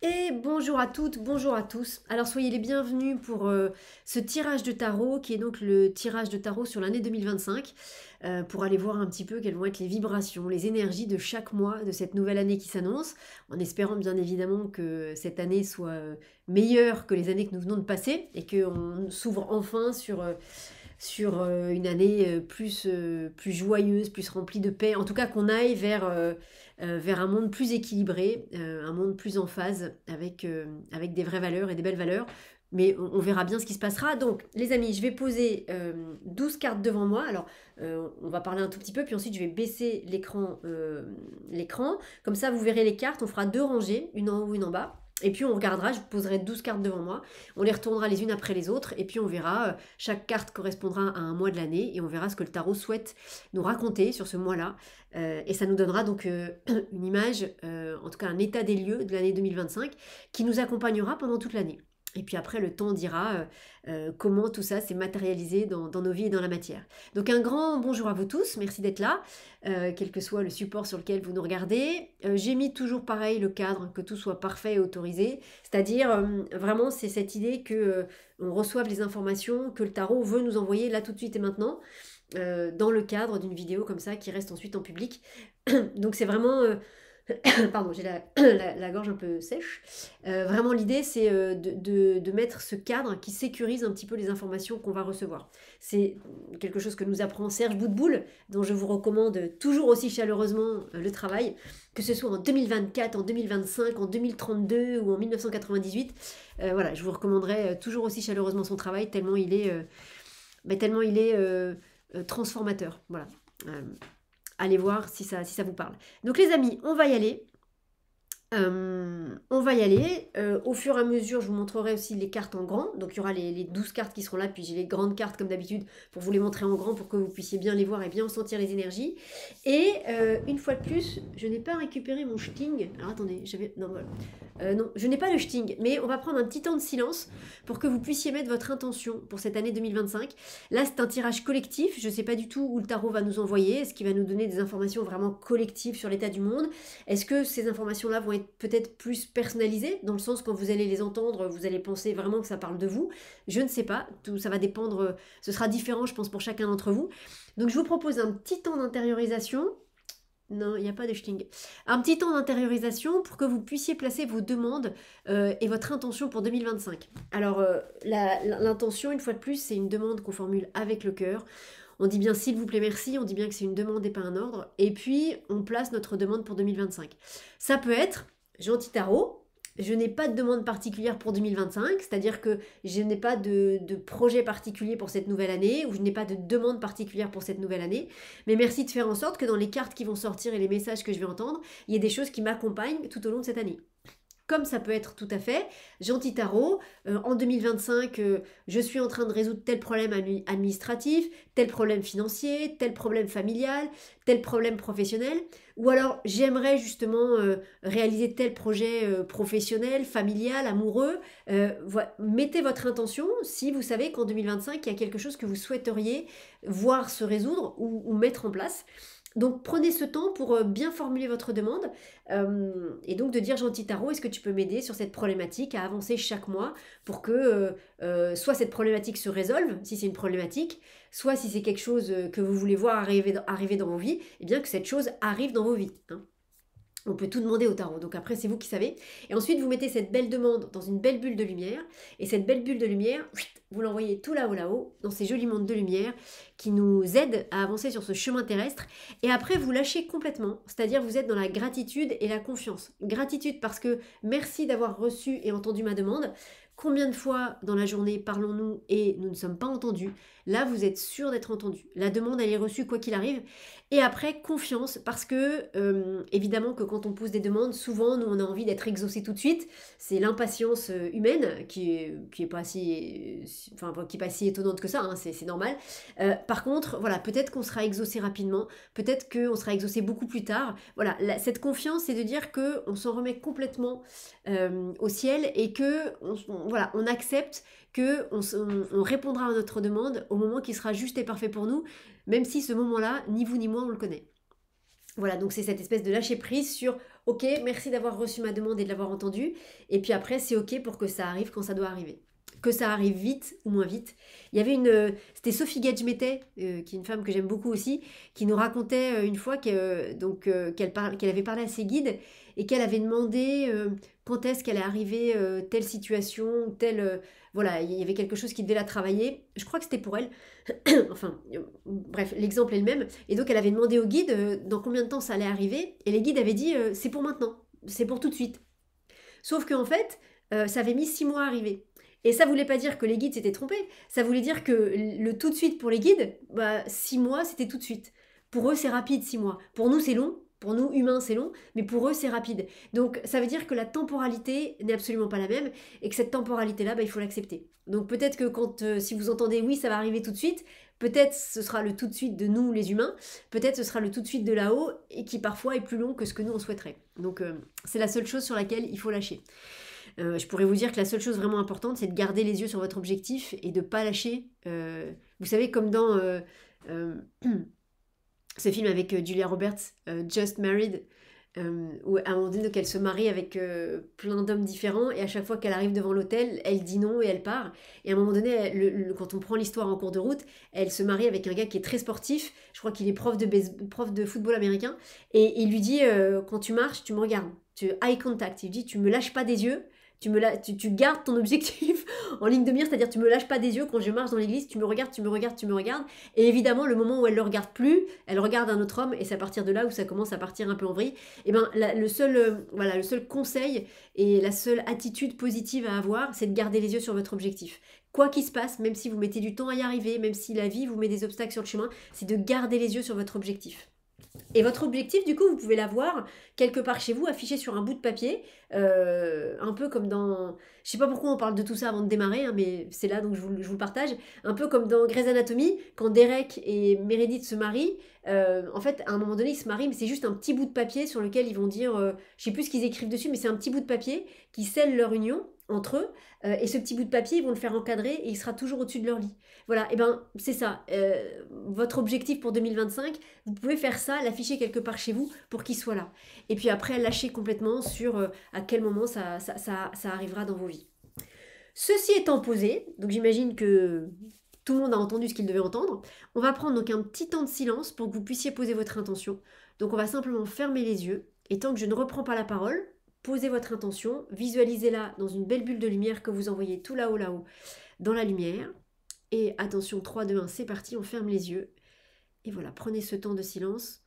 Et bonjour à toutes, bonjour à tous. Alors soyez les bienvenus pour ce tirage de tarot qui est donc le tirage de tarot sur l'année 2025 pour aller voir un petit peu quelles vont être les vibrations, les énergies de chaque mois de cette nouvelle année qui s'annonce, en espérant bien évidemment que cette année soit meilleure que les années que nous venons de passer et qu'on s'ouvre enfin sur une année plus joyeuse, plus remplie de paix. En tout cas, qu'on aille vers un monde plus équilibré, un monde plus en phase avec des vraies valeurs et des belles valeurs. Mais on verra bien ce qui se passera. Donc, les amis, je vais poser 12 cartes devant moi. Alors, on va parler un tout petit peu, puis ensuite, je vais baisser l'écran. Comme ça, vous verrez les cartes. On fera deux rangées, une en haut, une en bas. Et puis on regardera, je vous poserai 12 cartes devant moi, on les retournera les unes après les autres, et puis on verra, chaque carte correspondra à un mois de l'année, et on verra ce que le tarot souhaite nous raconter sur ce mois-là. Et ça nous donnera donc une image, en tout cas un état des lieux de l'année 2025, qui nous accompagnera pendant toute l'année. Et puis après, le temps dira comment tout ça s'est matérialisé dans nos vies et dans la matière. Donc un grand bonjour à vous tous, merci d'être là, quel que soit le support sur lequel vous nous regardez. J'ai mis toujours pareil le cadre, que tout soit parfait et autorisé, c'est-à-dire vraiment c'est cette idée que on reçoive les informations que le tarot veut nous envoyer là tout de suite et maintenant, dans le cadre d'une vidéo comme ça qui reste ensuite en public. Donc c'est vraiment pardon, j'ai la gorge un peu sèche. Vraiment, l'idée, c'est de mettre ce cadre qui sécurise un petit peu les informations qu'on va recevoir. C'est quelque chose que nous apprend Serge Boutboul, dont je vous recommande toujours aussi chaleureusement le travail, que ce soit en 2024, en 2025, en 2032 ou en 1998. Voilà, je vous recommanderai toujours aussi chaleureusement son travail, tellement il est, transformateur. Voilà. Euh, Allez voir si ça vous parle. Donc les amis, on va y aller. On va y aller. Au fur et à mesure, je vous montrerai aussi les cartes en grand. Donc il y aura les 12 cartes qui seront là, puis j'ai les grandes cartes comme d'habitude pour vous les montrer en grand pour que vous puissiez bien les voir et bien sentir les énergies. Et une fois de plus, je n'ai pas récupéré mon shting. Alors attendez, j'avais... Non, voilà. Non, je n'ai pas le shting, mais on va prendre un petit temps de silence pour que vous puissiez mettre votre intention pour cette année 2025. Là, c'est un tirage collectif. Je ne sais pas du tout où le tarot va nous envoyer. Est-ce qu'il va nous donner des informations vraiment collectives sur l'état du monde? Est-ce que ces informations-là vont être peut-être plus personnalisées, dans le sens quand vous allez les entendre, vous allez penser vraiment que ça parle de vous? Je ne sais pas, tout ça va dépendre, ce sera différent je pense pour chacun d'entre vous. Donc je vous propose un petit temps d'intériorisation. Non, il n'y a pas de shting. Un petit temps d'intériorisation pour que vous puissiez placer vos demandes et votre intention pour 2025. Alors, l'intention, une fois de plus, c'est une demande qu'on formule avec le cœur. On dit bien s'il vous plaît, merci, on dit bien que c'est une demande et pas un ordre. Et puis, on place notre demande pour 2025. Ça peut être, gentil tarot, je n'ai pas de demande particulière pour 2025, c'est-à-dire que je n'ai pas de projet particulier pour cette nouvelle année, ou je n'ai pas de demande particulière pour cette nouvelle année. Mais merci de faire en sorte que dans les cartes qui vont sortir et les messages que je vais entendre, il y ait des choses qui m'accompagnent tout au long de cette année. Comme ça peut être tout à fait, gentil tarot, en 2025, je suis en train de résoudre tel problème administratif, tel problème financier, tel problème familial, tel problème professionnel, ou alors j'aimerais justement réaliser tel projet professionnel, familial, amoureux. Mettez votre intention si vous savez qu'en 2025, il y a quelque chose que vous souhaiteriez voir se résoudre ou mettre en place. Donc prenez ce temps pour bien formuler votre demande et donc de dire gentil tarot, est-ce que tu peux m'aider sur cette problématique à avancer chaque mois pour que soit cette problématique se résolve, si c'est une problématique, soit si c'est quelque chose que vous voulez voir arriver dans vos vies, et bien que cette chose arrive dans vos vies. Hein. On peut tout demander au tarot, donc après c'est vous qui savez. Et ensuite vous mettez cette belle demande dans une belle bulle de lumière, et cette belle bulle de lumière, vous l'envoyez tout là-haut, dans ces jolis mondes de lumière qui nous aident à avancer sur ce chemin terrestre. Et après vous lâchez complètement, c'est-à-dire vous êtes dans la gratitude et la confiance. Gratitude parce que merci d'avoir reçu et entendu ma demande. Combien de fois dans la journée parlons-nous et nous ne sommes pas entendus? Là, vous êtes sûr d'être entendu. La demande, elle est reçue quoi qu'il arrive. Et après, confiance, parce que évidemment que quand on pose des demandes, souvent, nous, on a envie d'être exaucé tout de suite. C'est l'impatience humaine qui est pas si étonnante que ça, hein, c'est normal. Par contre, voilà, peut-être qu'on sera exaucé rapidement, peut-être qu'on sera exaucé beaucoup plus tard. Voilà, cette confiance, c'est de dire qu'on s'en remet complètement au ciel et que voilà, on accepte qu'on répondra à notre demande au moment qui sera juste et parfait pour nous, même si ce moment-là, ni vous ni moi, on le connaît. Voilà, donc c'est cette espèce de lâcher prise sur ok, merci d'avoir reçu ma demande et de l'avoir entendue. Et puis après, c'est ok pour que ça arrive quand ça doit arriver. Que ça arrive vite ou moins vite. Il y avait c'était Sophie Gage-Mettet, qui est une femme que j'aime beaucoup aussi, qui nous racontait une fois qu'elle avait parlé à ses guides et qu'elle avait demandé quand est-ce qu'elle est arrivée telle situation, voilà, il y avait quelque chose qui devait la travailler. Je crois que c'était pour elle. Enfin, bref, l'exemple est le même. Et donc, elle avait demandé au guide dans combien de temps ça allait arriver. Et les guides avaient dit c'est pour maintenant, c'est pour tout de suite. Sauf qu'en fait, ça avait mis 6 mois à arriver. Et ça voulait pas dire que les guides s'étaient trompés. Ça voulait dire que le tout de suite pour les guides, 6 mois, c'était tout de suite. Pour eux, c'est rapide, 6 mois. Pour nous, c'est long. Pour nous, humains, c'est long, mais pour eux, c'est rapide. Donc, ça veut dire que la temporalité n'est absolument pas la même et que cette temporalité-là, il faut l'accepter. Donc, peut-être que si vous entendez oui, ça va arriver tout de suite, peut-être ce sera le tout de suite de nous, les humains, peut-être ce sera le tout de suite de là-haut et qui parfois est plus long que ce que nous, on souhaiterait. Donc, c'est la seule chose sur laquelle il faut lâcher. Je pourrais vous dire que la seule chose vraiment importante, c'est de garder les yeux sur votre objectif et de ne pas lâcher. Vous savez, comme dans ce film avec Julia Roberts, Just Married, où à un moment donné, elle se marie avec plein d'hommes différents et à chaque fois qu'elle arrive devant l'hôtel, elle dit non et elle part. Et à un moment donné, quand on prend l'histoire en cours de route, elle se marie avec un gars qui est très sportif. Je crois qu'il est prof de football américain. Et il lui dit quand tu marches, tu me regardes. Eye contact. Il dit tu me lâches pas des yeux. Tu gardes ton objectif en ligne de mire, c'est-à-dire tu me lâches pas des yeux quand je marche dans l'église, tu me regardes, tu me regardes, tu me regardes. Et évidemment, le moment où elle le regarde plus, elle regarde un autre homme et c'est à partir de là où ça commence à partir un peu en vrille. Et ben le seul conseil et la seule attitude positive à avoir, c'est de garder les yeux sur votre objectif. Quoi qu'il se passe, même si vous mettez du temps à y arriver, même si la vie vous met des obstacles sur le chemin, c'est de garder les yeux sur votre objectif. Et votre objectif, du coup, vous pouvez l'avoir quelque part chez vous, affiché sur un bout de papier, un peu comme dans... Je sais pas pourquoi on parle de tout ça avant de démarrer, hein, mais c'est là, donc je vous le partage. Un peu comme dans Grey's Anatomy, quand Derek et Meredith se marient, en fait, à un moment donné, ils se marient, mais c'est juste un petit bout de papier sur lequel ils vont dire... je sais plus ce qu'ils écrivent dessus, mais c'est un petit bout de papier qui scelle leur union entre eux, et ce petit bout de papier, ils vont le faire encadrer et il sera toujours au-dessus de leur lit. Voilà, et ben c'est ça. Votre objectif pour 2025, vous pouvez faire ça, l'afficher quelque part chez vous pour qu'il soit là. Et puis après, lâcher complètement sur à quel moment ça arrivera dans vos vies. Ceci étant posé, donc j'imagine que tout le monde a entendu ce qu'il devait entendre, on va prendre donc un petit temps de silence pour que vous puissiez poser votre intention. Donc on va simplement fermer les yeux, et tant que je ne reprends pas la parole, posez votre intention, visualisez-la dans une belle bulle de lumière que vous envoyez tout là-haut, dans la lumière. Et attention, 3, 2, 1, c'est parti, on ferme les yeux. Et voilà, prenez ce temps de silence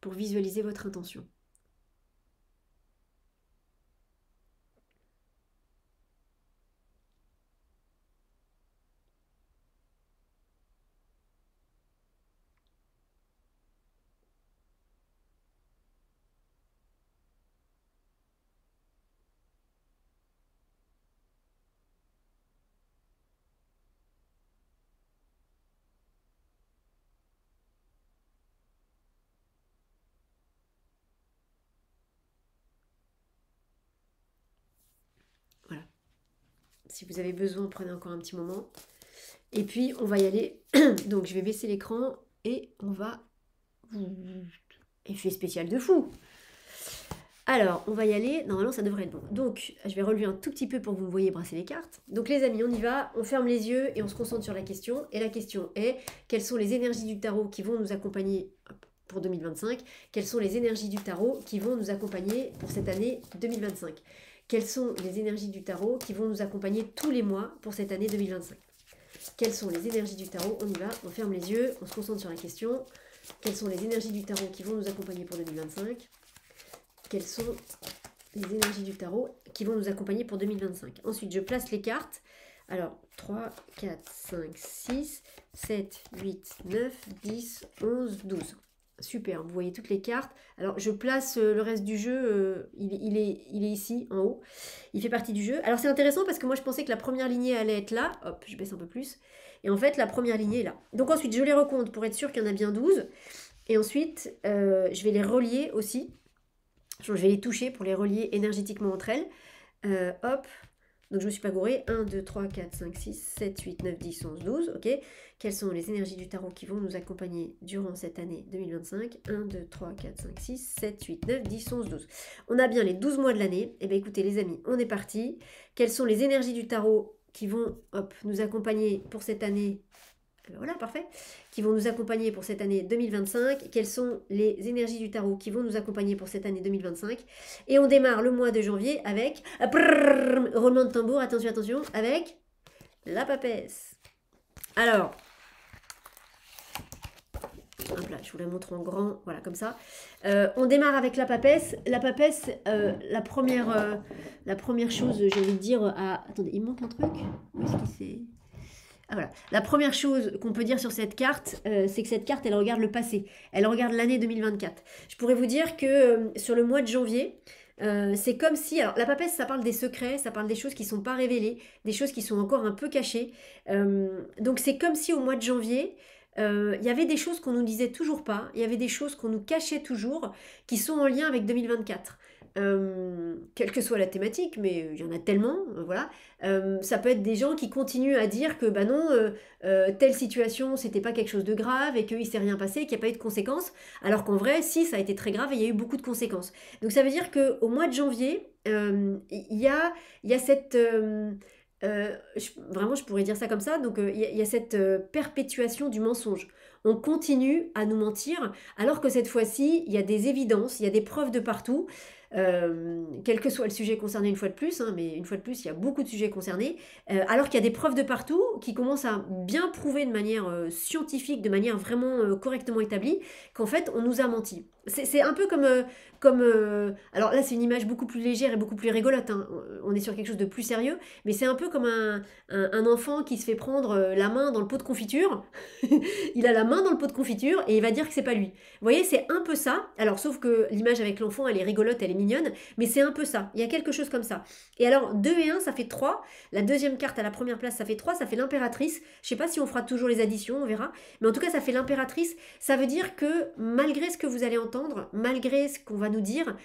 pour visualiser votre intention. Voilà. Si vous avez besoin, prenez encore un petit moment. Et puis, on va y aller. Donc, je vais baisser l'écran et on va... Effet spécial de fou. Alors, on va y aller. Normalement, ça devrait être bon. Donc, je vais relever un tout petit peu pour que vous me voyez brasser les cartes. Donc, les amis, on y va. On ferme les yeux et on se concentre sur la question. Et la question est, quelles sont les énergies du tarot qui vont nous accompagner pour 2025? Quelles sont les énergies du tarot qui vont nous accompagner pour cette année 2025? Quelles sont les énergies du tarot qui vont nous accompagner tous les mois pour cette année 2025? Quelles sont les énergies du tarot? On y va, on ferme les yeux, on se concentre sur la question. Quelles sont les énergies du tarot qui vont nous accompagner pour 2025? Quelles sont les énergies du tarot qui vont nous accompagner pour 2025? Ensuite, je place les cartes. Alors, 3, 4, 5, 6, 7, 8, 9, 10, 11, 12. Super, vous voyez toutes les cartes. Alors, je place le reste du jeu, il est ici, en haut. Il fait partie du jeu. Alors, c'est intéressant parce que moi, je pensais que la première lignée allait être là. Hop, je baisse un peu plus. Et en fait, la première lignée est là. Donc ensuite, je les recompte pour être sûr qu'il y en a bien 12. Et ensuite, je vais les relier aussi. Je vais les toucher pour les relier énergétiquement entre elles. Hop, Donc je me suis pas gourée. 1, 2, 3, 4, 5, 6, 7, 8, 9, 10, 11, 12. Ok. Quelles sont les énergies du tarot qui vont nous accompagner durant cette année 2025? 1, 2, 3, 4, 5, 6, 7, 8, 9, 10, 11, 12. On a bien les 12 mois de l'année. Eh bien écoutez les amis, on est parti. Quelles sont les énergies du tarot qui vont nous accompagner pour cette année? Voilà, parfait. Qui vont nous accompagner pour cette année 2025. Quelles sont les énergies du tarot qui vont nous accompagner pour cette année 2025? Et on démarre le mois de janvier avec... roulement de tambour, attention, attention, avec la papesse. Alors... Hop là, je vous la montre en grand, voilà, comme ça. On démarre avec la papesse. La papesse, la première chose, j'ai envie de dire... Attendez, il manque un truc? Où est-ce qu'il s'est... Ah, voilà. La première chose qu'on peut dire sur cette carte, c'est que cette carte, elle regarde le passé. Elle regarde l'année 2024. Je pourrais vous dire que sur le mois de janvier, c'est comme si... Alors, la papesse, ça parle des secrets, ça parle des choses qui ne sont pas révélées, des choses qui sont encore un peu cachées. Donc, c'est comme si au mois de janvier, il y avait des choses qu'on nous disait toujours pas, il y avait des choses qu'on nous cachait toujours, qui sont en lien avec 2024. Quelle que soit la thématique, mais il y en a tellement, voilà. Ça peut être des gens qui continuent à dire que bah non, telle situation c'était pas quelque chose de grave et qu'il s'est rien passé, qu'il n'y a pas eu de conséquences, alors qu'en vrai, si, ça a été très grave et il y a eu beaucoup de conséquences. Donc ça veut dire qu'au mois de janvier, il y a cette... vraiment, je pourrais dire ça comme ça. Donc, il y a cette perpétuation du mensonge. On continue à nous mentir, alors que cette fois-ci, il y a des évidences, il y a des preuves de partout. Quel que soit le sujet concerné une fois de plus, hein, mais une fois de plus, il y a beaucoup de sujets concernés, alors qu'il y a des preuves de partout qui commencent à bien prouver de manière scientifique, de manière vraiment correctement établie, qu'en fait, on nous a menti. C'est un peu comme alors là, c'est une image beaucoup plus légère et beaucoup plus rigolote, hein. On est sur quelque chose de plus sérieux, mais c'est un peu comme un enfant qui se fait prendre la main dans le pot de confiture. Il a la main dans le pot de confiture et il va dire que c'est pas lui. Vous voyez, c'est un peu ça. Alors, sauf que l'image avec l'enfant, elle est rigolote, elle est mignonne, mais c'est un peu ça. Il y a quelque chose comme ça. Et alors, 2 et 1, ça fait 3. La deuxième carte à la première place, ça fait 3, ça fait l'impératrice. Je sais pas si on fera toujours les additions, on verra. Mais en tout cas, ça fait l'impératrice. Ça veut dire que malgré ce que vous allez entendre, malgré ce qu'on va nous dire,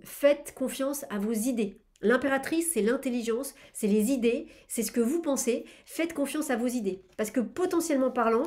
faites confiance à vos idées. L'impératrice, c'est l'intelligence, c'est les idées, c'est ce que vous pensez. Faites confiance à vos idées. Parce que potentiellement parlant,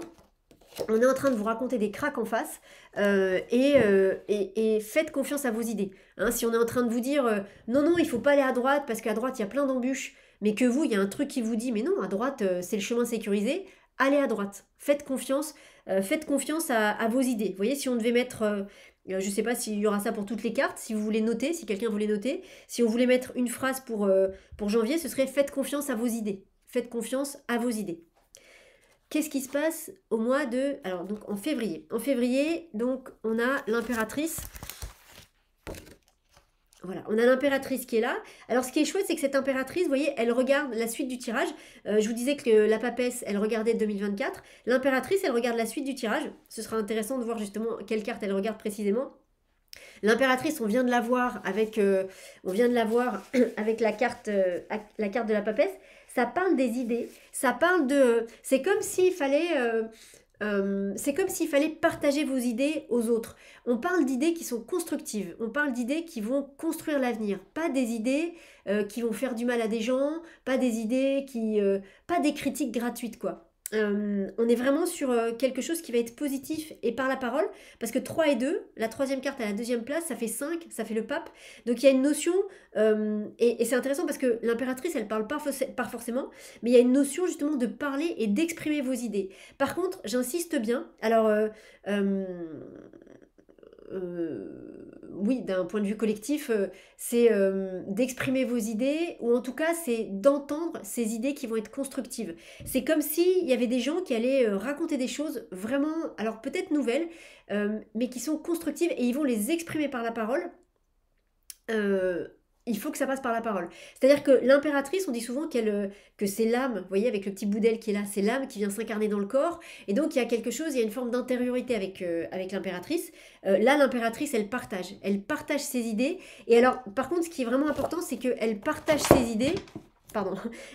on est en train de vous raconter des cracks en face et faites confiance à vos idées. Hein, si on est en train de vous dire non, non, il faut pas aller à droite parce qu'à droite, il y a plein d'embûches, mais que vous, il y a un truc qui vous dit mais non, à droite, c'est le chemin sécurisé, allez à droite. Faites confiance à vos idées. Vous voyez, si on devait mettre... je ne sais pas s'il y aura ça pour toutes les cartes, si vous voulez noter, si quelqu'un voulait noter. Si on voulait mettre une phrase pour janvier, ce serait « Faites confiance à vos idées ». Faites confiance à vos idées. Qu'est-ce qui se passe au mois de... Alors, donc en février. En février, donc, on a l'impératrice. Voilà, on a l'impératrice qui est là. Alors, ce qui est chouette, c'est que cette impératrice, vous voyez, elle regarde la suite du tirage. Je vous disais que la papesse, elle regardait 2024. L'impératrice, elle regarde la suite du tirage. Ce sera intéressant de voir justement quelle carte elle regarde précisément. L'impératrice, on vient de la voir avec, avec la carte de la papesse. Ça parle des idées. Ça parle de... C'est comme s'il fallait... c'est comme s'il fallait partager vos idées aux autres. On parle d'idées qui sont constructives, on parle d'idées qui vont construire l'avenir, pas des idées qui vont faire du mal à des gens, pas des idées qui... pas des critiques gratuites, quoi. On est vraiment sur quelque chose qui va être positif et par la parole, parce que 3 et 2, la troisième carte à la deuxième place, ça fait 5, ça fait le pape. Donc il y a une notion, et c'est intéressant parce que l'impératrice, elle parle pas forcément, mais il y a une notion justement de parler et d'exprimer vos idées. Par contre, j'insiste bien, alors... oui, d'un point de vue collectif, c'est d'exprimer vos idées, ou en tout cas, c'est d'entendre ces idées qui vont être constructives. C'est comme s'il y avait des gens qui allaient raconter des choses vraiment, alors peut-être nouvelles, mais qui sont constructives, et ils vont les exprimer par la parole. Il faut que ça passe par la parole. C'est-à-dire que l'impératrice, on dit souvent que c'est l'âme, vous voyez, avec le petit bout d'aile qui est là, c'est l'âme qui vient s'incarner dans le corps, et donc il y a quelque chose, il y a une forme d'intériorité avec l'impératrice. Là, l'impératrice, elle partage ses idées, et alors, par contre, ce qui est vraiment important, c'est qu'elle partage ses idées,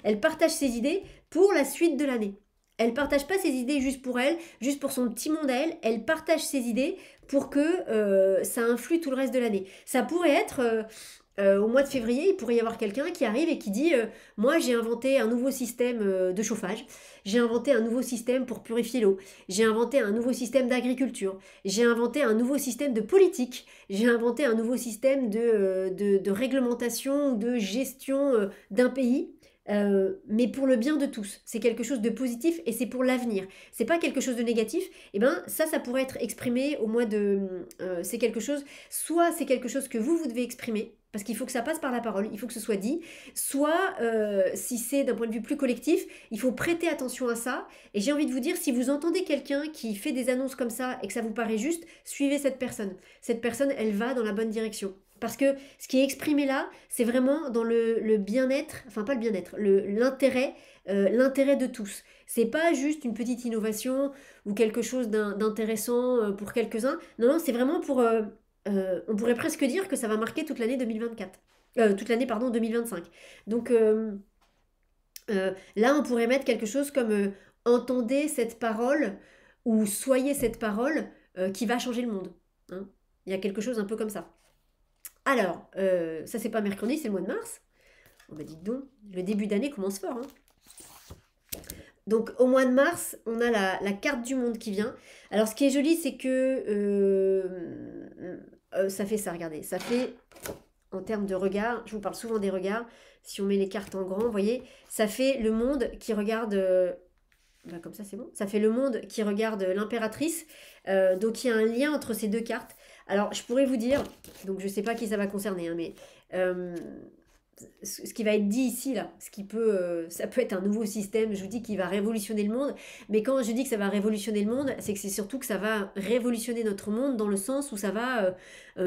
elle partage ses idées pour la suite de l'année. Elle partage pas ses idées juste pour elle, juste pour son petit monde à elle, elle partage ses idées pour que ça influe tout le reste de l'année. Ça pourrait être... au mois de février, il pourrait y avoir quelqu'un qui arrive et qui dit moi j'ai inventé un nouveau système de chauffage, j'ai inventé un nouveau système pour purifier l'eau, j'ai inventé un nouveau système d'agriculture, j'ai inventé un nouveau système de politique, j'ai inventé un nouveau système de réglementation, de gestion d'un pays. Mais pour le bien de tous, c'est quelque chose de positif et c'est pour l'avenir. C'est pas quelque chose de négatif. Et ben ça pourrait être exprimé au mois de. C'est quelque chose. Soit c'est quelque chose que vous devez exprimer parce qu'il faut que ça passe par la parole, il faut que ce soit dit. Soit, si c'est d'un point de vue plus collectif, il faut prêter attention à ça. Et j'ai envie de vous dire, si vous entendez quelqu'un qui fait des annonces comme ça et que ça vous paraît juste, suivez cette personne. Cette personne, elle va dans la bonne direction. Parce que ce qui est exprimé là, c'est vraiment dans le bien-être, enfin pas le bien-être, l'intérêt de tous. C'est pas juste une petite innovation ou quelque chose d'intéressant pour quelques-uns. Non, non, c'est vraiment pour on pourrait presque dire que ça va marquer toute l'année 2024. Toute l'année, pardon, 2025. Donc là, on pourrait mettre quelque chose comme entendez cette parole ou soyez cette parole qui va changer le monde. Hein. Il y a quelque chose un peu comme ça. Alors, ça c'est pas mercredi, c'est le mois de mars. On m'a dit donc, le début d'année commence fort. Hein. Donc au mois de mars, on a la carte du monde qui vient. Alors ce qui est joli, c'est que ça fait ça, regardez. Ça fait, en termes de regard, je vous parle souvent des regards. Si on met les cartes en grand, vous voyez, ça fait le monde qui regarde... comme ça c'est bon. Ça fait le monde qui regarde l'impératrice. Donc il y a un lien entre ces deux cartes. Alors je pourrais vous dire, donc je ne sais pas qui ça va concerner, hein, mais ce qui va être dit ici, là, ça peut être un nouveau système, je vous dis qu'il va révolutionner le monde, mais quand je dis que ça va révolutionner le monde, c'est que c'est surtout que ça va révolutionner notre monde dans le sens où ça va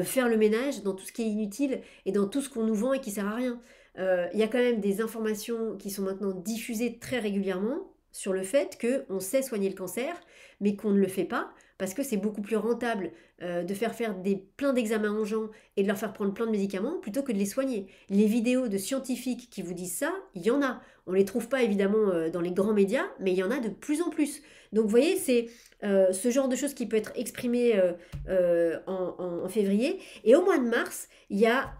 faire le ménage dans tout ce qui est inutile et dans tout ce qu'on nous vend et qui sert à rien. Il y a quand même des informations qui sont maintenant diffusées très régulièrement sur le fait qu'on sait soigner le cancer, mais qu'on ne le fait pas, parce que c'est beaucoup plus rentable de faire plein d'examens aux gens et de leur faire prendre plein de médicaments plutôt que de les soigner. Les vidéos de scientifiques qui vous disent ça, il y en a. On ne les trouve pas évidemment dans les grands médias, mais il y en a de plus en plus. Donc vous voyez, c'est ce genre de choses qui peut être exprimé en février. Et au mois de mars, il y a,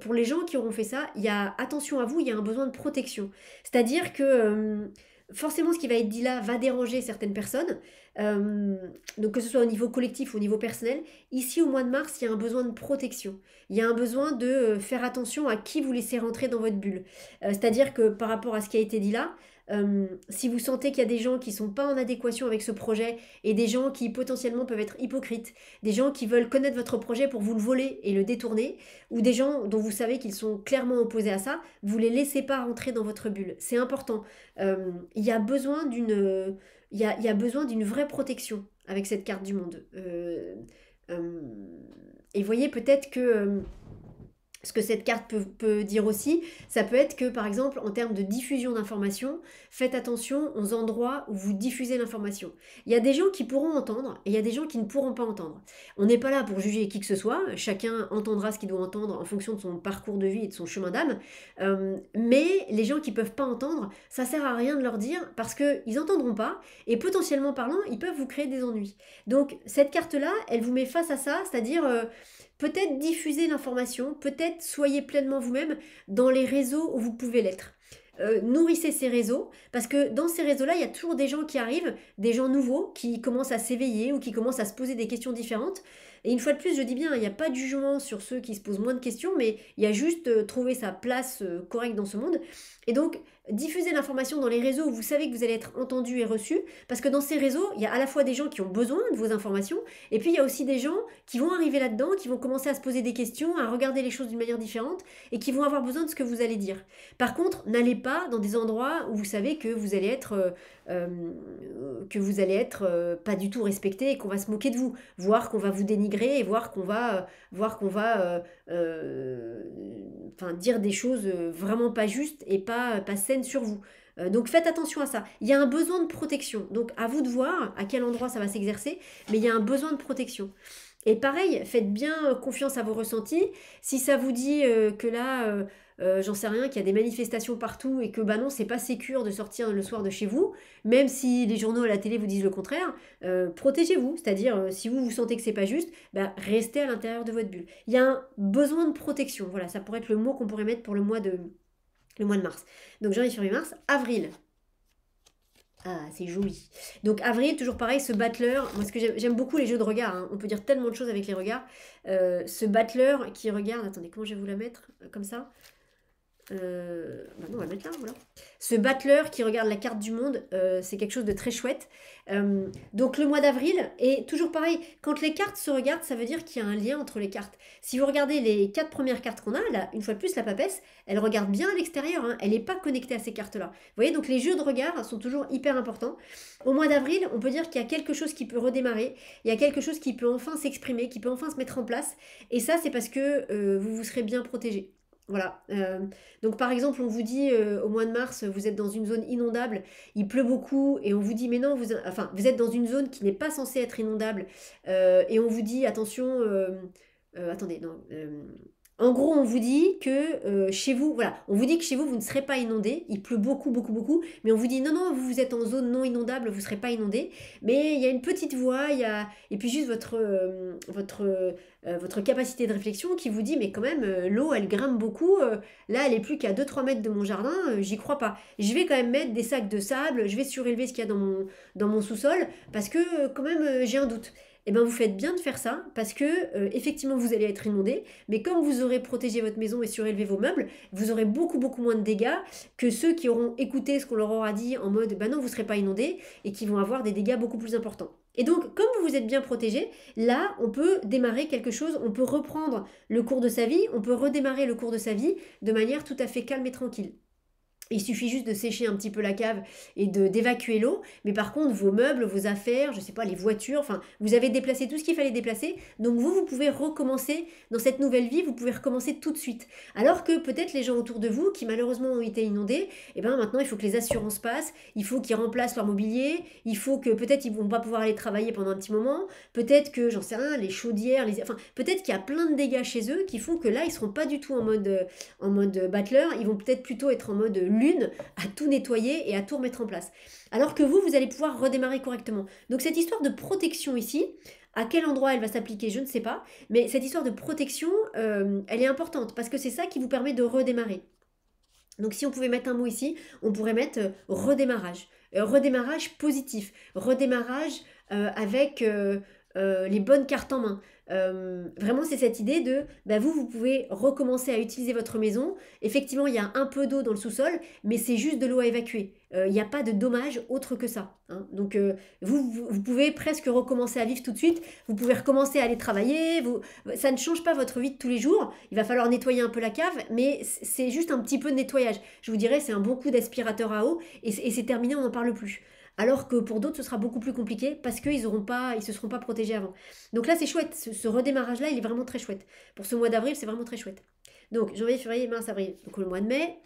pour les gens qui auront fait ça, il y a, attention à vous, il y a un besoin de protection. C'est-à-dire que... forcément, ce qui va être dit là va déranger certaines personnes, donc que ce soit au niveau collectif ou au niveau personnel. Ici, au mois de mars, il y a un besoin de protection. Il y a un besoin de faire attention à qui vous laissez rentrer dans votre bulle. C'est-à-dire que par rapport à ce qui a été dit là, si vous sentez qu'il y a des gens qui ne sont pas en adéquation avec ce projet et des gens qui potentiellement peuvent être hypocrites, des gens qui veulent connaître votre projet pour vous le voler et le détourner, ou des gens dont vous savez qu'ils sont clairement opposés à ça, vous les laissez pas rentrer dans votre bulle. C'est important. Il y a besoin il y a besoin d'une vraie protection avec cette carte du monde. Et voyez peut-être que ce que cette carte peut dire aussi, ça peut être que par exemple en termes de diffusion d'informations, faites attention aux endroits où vous diffusez l'information. Il y a des gens qui pourront entendre et il y a des gens qui ne pourront pas entendre. On n'est pas là pour juger qui que ce soit, chacun entendra ce qu'il doit entendre en fonction de son parcours de vie et de son chemin d'âme, mais les gens qui ne peuvent pas entendre, ça sert à rien de leur dire parce qu'ils n'entendront pas et potentiellement parlant, ils peuvent vous créer des ennuis. Donc cette carte-là, elle vous met face à ça, c'est-à-dire... peut-être diffuser l'information, peut-être soyez pleinement vous-même dans les réseaux où vous pouvez l'être. Nourrissez ces réseaux, parce que dans ces réseaux-là, il y a toujours des gens qui arrivent, des gens nouveaux qui commencent à s'éveiller ou qui commencent à se poser des questions différentes. Et une fois de plus, je dis bien, il n'y a pas de jugement sur ceux qui se posent moins de questions, mais il y a juste trouver sa place correcte dans ce monde. Et donc, diffusez l'information dans les réseaux où vous savez que vous allez être entendu et reçu, parce que dans ces réseaux, il y a à la fois des gens qui ont besoin de vos informations, et puis il y a aussi des gens qui vont arriver là-dedans, qui vont commencer à se poser des questions, à regarder les choses d'une manière différente, et qui vont avoir besoin de ce que vous allez dire. Par contre, n'allez pas dans des endroits où vous savez que vous allez être pas du tout respecté et qu'on va se moquer de vous, voire qu'on va vous dénigrer et voire qu'on va dire des choses vraiment pas justes et pas saines sur vous. Donc faites attention à ça. Il y a un besoin de protection. Donc à vous de voir à quel endroit ça va s'exercer, mais il y a un besoin de protection. Et pareil, faites bien confiance à vos ressentis. Si ça vous dit que là, j'en sais rien, qu'il y a des manifestations partout et que bah non, c'est pas sécure de sortir le soir de chez vous, même si les journaux à la télé vous disent le contraire, protégez-vous. C'est-à-dire, si vous sentez que c'est pas juste, bah, restez à l'intérieur de votre bulle. Il y a un besoin de protection. Voilà, ça pourrait être le mot qu'on pourrait mettre pour le mois de mars. Donc janvier, février, mars. Avril. Ah, c'est joli. Donc avril, toujours pareil, ce battleur. Moi, ce que j'aime beaucoup les jeux de regard. Hein. On peut dire tellement de choses avec les regards. Ce battleur qui regarde. Attendez, comment je vais vous la mettre comme ça. Bah non, on va le mettre là, voilà. Ce battleur qui regarde la carte du monde, c'est quelque chose de très chouette. Donc le mois d'avril, et toujours pareil, quand les cartes se regardent, ça veut dire qu'il y a un lien entre les cartes. Si vous regardez les 4 premières cartes qu'on a, là, une fois de plus, la papesse, elle regarde bien à l'extérieur, hein, elle n'est pas connectée à ces cartes-là. Vous voyez, donc les jeux de regard sont toujours hyper importants. Au mois d'avril, on peut dire qu'il y a quelque chose qui peut redémarrer, il y a quelque chose qui peut enfin s'exprimer, qui peut enfin se mettre en place, et ça, c'est parce que vous vous serez bien protégé. Voilà. Donc par exemple, on vous dit au mois de mars, vous êtes dans une zone inondable, il pleut beaucoup, et on vous dit mais non, vous êtes dans une zone qui n'est pas censée être inondable, et on vous dit attention, attendez, non. En gros, on vous dit que chez vous, voilà, on vous dit que chez vous, vous ne serez pas inondé, il pleut beaucoup, beaucoup, beaucoup, mais on vous dit non, non, vous êtes en zone non inondable, vous ne serez pas inondé, mais il y a une petite voix, et puis juste votre capacité de réflexion qui vous dit mais quand même l'eau elle grimpe beaucoup, là elle est plus qu'à 2-3 mètres de mon jardin, j'y crois pas. Je vais quand même mettre des sacs de sable, je vais surélever ce qu'il y a dans mon sous-sol parce que quand même j'ai un doute. Et bien vous faites bien de faire ça parce que effectivement vous allez être inondé, mais comme vous aurez protégé votre maison et surélevé vos meubles, vous aurez beaucoup beaucoup moins de dégâts que ceux qui auront écouté ce qu'on leur aura dit en mode bah non vous serez pas inondé et qui vont avoir des dégâts beaucoup plus importants. Et donc comme vous vous êtes bien protégé, là on peut démarrer quelque chose, on peut reprendre le cours de sa vie, on peut redémarrer le cours de sa vie de manière tout à fait calme et tranquille. Il suffit juste de sécher un petit peu la cave et d'évacuer l'eau. Mais par contre, vos meubles, vos affaires, je sais pas, les voitures, enfin, vous avez déplacé tout ce qu'il fallait déplacer. Donc vous pouvez recommencer dans cette nouvelle vie, vous pouvez recommencer tout de suite. Alors que peut-être les gens autour de vous, qui malheureusement ont été inondés, et ben maintenant il faut que les assurances passent, il faut qu'ils remplacent leur mobilier, il faut que peut-être ils vont pas pouvoir aller travailler pendant un petit moment, peut-être que, j'en sais rien, les chaudières, enfin, peut-être qu'il y a plein de dégâts chez eux qui font que là, ils seront pas du tout en mode battleur, ils vont peut-être plutôt être en mode lune à tout nettoyer et à tout remettre en place. Alors que vous allez pouvoir redémarrer correctement. Donc cette histoire de protection ici, à quel endroit elle va s'appliquer, je ne sais pas, mais cette histoire de protection, elle est importante parce que c'est ça qui vous permet de redémarrer. Donc si on pouvait mettre un mot ici, on pourrait mettre redémarrage. Redémarrage positif, redémarrage avec les bonnes cartes en main. Vraiment, c'est cette idée de bah, vous pouvez recommencer à utiliser votre maison. Effectivement, il y a un peu d'eau dans le sous-sol, mais c'est juste de l'eau à évacuer. Il n'y a pas de dommage autre que ça. Hein. Donc, vous pouvez presque recommencer à vivre tout de suite. Vous pouvez recommencer à aller travailler. Ça ne change pas votre vie de tous les jours. Il va falloir nettoyer un peu la cave, mais c'est juste un petit peu de nettoyage. Je vous dirais, c'est un bon coup d'aspirateur à eau et c'est terminé, on n'en parle plus. Alors que pour d'autres, ce sera beaucoup plus compliqué parce qu'ils se seront pas protégés avant. Donc là, c'est chouette. Ce redémarrage-là, il est vraiment très chouette. Pour ce mois d'avril, c'est vraiment très chouette. Donc, janvier, février, mars, avril. Donc, le mois de mai.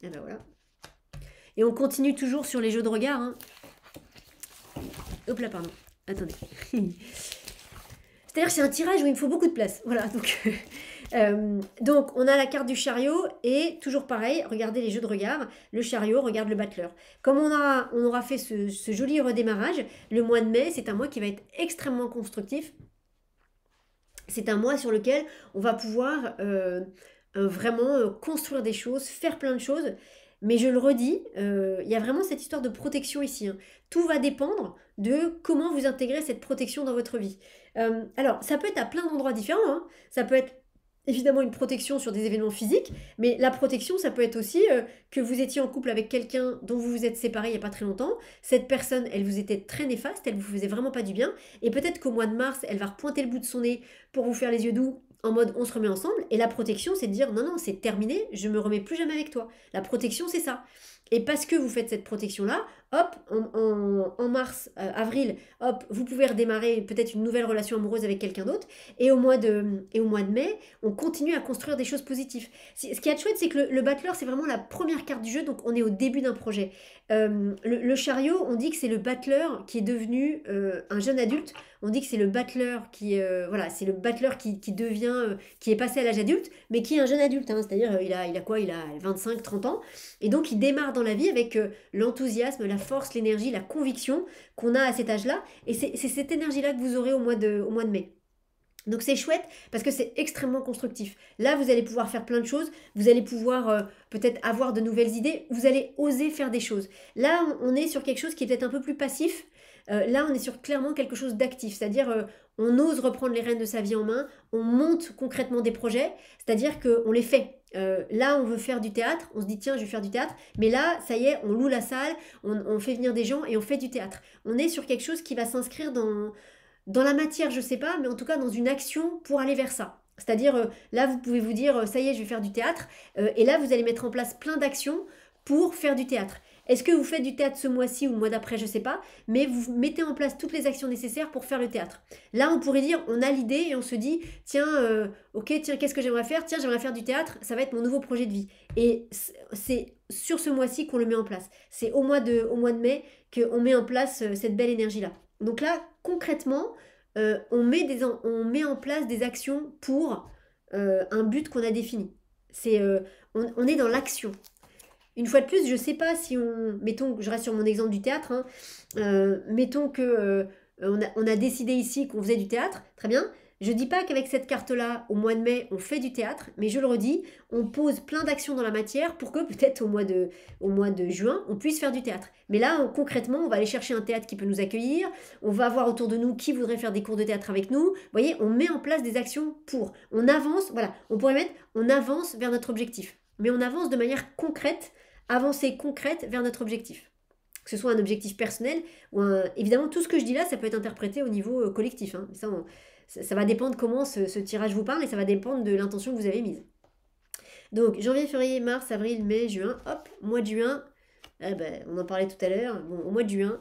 Et ben voilà. Et on continue toujours sur les jeux de regard. Hein. Hop là, pardon. Attendez. C'est-à-dire que c'est un tirage où il me faut beaucoup de place. Voilà, donc on a la carte du chariot et toujours pareil, regardez les jeux de regard, le chariot regarde le battleur. Comme on aura fait ce joli redémarrage, le mois de mai, c'est un mois qui va être extrêmement constructif. C'est un mois sur lequel on va pouvoir vraiment construire des choses, faire plein de choses. Mais je le redis, il y a vraiment cette histoire de protection ici. Hein. Tout va dépendre de comment vous intégrez cette protection dans votre vie. Alors, ça peut être à plein d'endroits différents. Hein. Ça peut être évidemment une protection sur des événements physiques, mais la protection, ça peut être aussi que vous étiez en couple avec quelqu'un dont vous vous êtes séparés il n'y a pas très longtemps. Cette personne, elle vous était très néfaste, elle vous faisait vraiment pas du bien. Et peut-être qu'au mois de mars, elle va repointer le bout de son nez pour vous faire les yeux doux en mode on se remet ensemble. Et la protection, c'est de dire non, non, c'est terminé, je me remets plus jamais avec toi. La protection, c'est ça. Et parce que vous faites cette protection-là, hop, en mars, avril, hop, vous pouvez redémarrer peut-être une nouvelle relation amoureuse avec quelqu'un d'autre. Et au mois de mai, on continue à construire des choses positives. Ce qui est chouette, c'est que le battleur, c'est vraiment la première carte du jeu, donc on est au début d'un projet. Le chariot, on dit que c'est le battleur qui est devenu un jeune adulte. On dit que c'est le battleur voilà, c'est le battleur qui devient, qui est passé à l'âge adulte, mais qui est un jeune adulte, hein. C'est-à-dire il a quoi? Il a 25-30 ans. Et donc il démarre dans la vie avec l'enthousiasme, la force, l'énergie, la conviction qu'on a à cet âge-là. Et c'est cette énergie-là que vous aurez au mois de mai. Donc c'est chouette parce que c'est extrêmement constructif. Là, vous allez pouvoir faire plein de choses, vous allez pouvoir peut-être avoir de nouvelles idées, vous allez oser faire des choses. Là, on est sur quelque chose qui est peut-être un peu plus passif. Là, on est sur clairement quelque chose d'actif, c'est-à-dire on ose reprendre les rênes de sa vie en main, on monte concrètement des projets, c'est-à-dire qu'on les fait. Là, on veut faire du théâtre, on se dit tiens, je vais faire du théâtre, mais là, ça y est, on loue la salle, on fait venir des gens et on fait du théâtre. On est sur quelque chose qui va s'inscrire dans la matière, je sais pas, mais en tout cas dans une action pour aller vers ça. C'est-à-dire, là, vous pouvez vous dire, ça y est, je vais faire du théâtre, et là, vous allez mettre en place plein d'actions pour faire du théâtre. Est-ce que vous faites du théâtre ce mois-ci ou le mois d'après, je sais pas, mais vous mettez en place toutes les actions nécessaires pour faire le théâtre. Là, on pourrait dire, on a l'idée et on se dit, tiens, ok, tiens, qu'est-ce que j'aimerais faire? Tiens, j'aimerais faire du théâtre, ça va être mon nouveau projet de vie. Et c'est sur ce mois-ci qu'on le met en place. C'est au mois de mai qu'on met en place cette belle énergie-là. Donc là, concrètement, on met en place des actions pour un but qu'on a défini. On est dans l'action. Une fois de plus, je ne sais pas si mettons, je reste sur mon exemple du théâtre, hein, mettons que on a décidé ici qu'on faisait du théâtre, très bien. Je ne dis pas qu'avec cette carte-là, au mois de mai, on fait du théâtre, mais je le redis, on pose plein d'actions dans la matière pour que peut-être au mois de juin, on puisse faire du théâtre. Mais là, concrètement, on va aller chercher un théâtre qui peut nous accueillir, on va voir autour de nous qui voudrait faire des cours de théâtre avec nous. Vous voyez, on met en place des actions pour. On avance, voilà, on pourrait mettre, on avance vers notre objectif. Mais on avance de manière concrète, avancée concrète vers notre objectif. Que ce soit un objectif personnel ou évidemment, tout ce que je dis là, ça peut être interprété au niveau collectif. Hein. Ça va dépendre comment ce tirage vous parle et ça va dépendre de l'intention que vous avez mise. Donc, janvier, février, mars, avril, mai, juin. Hop, mois de juin. On en parlait tout à l'heure. Bon, au mois de juin.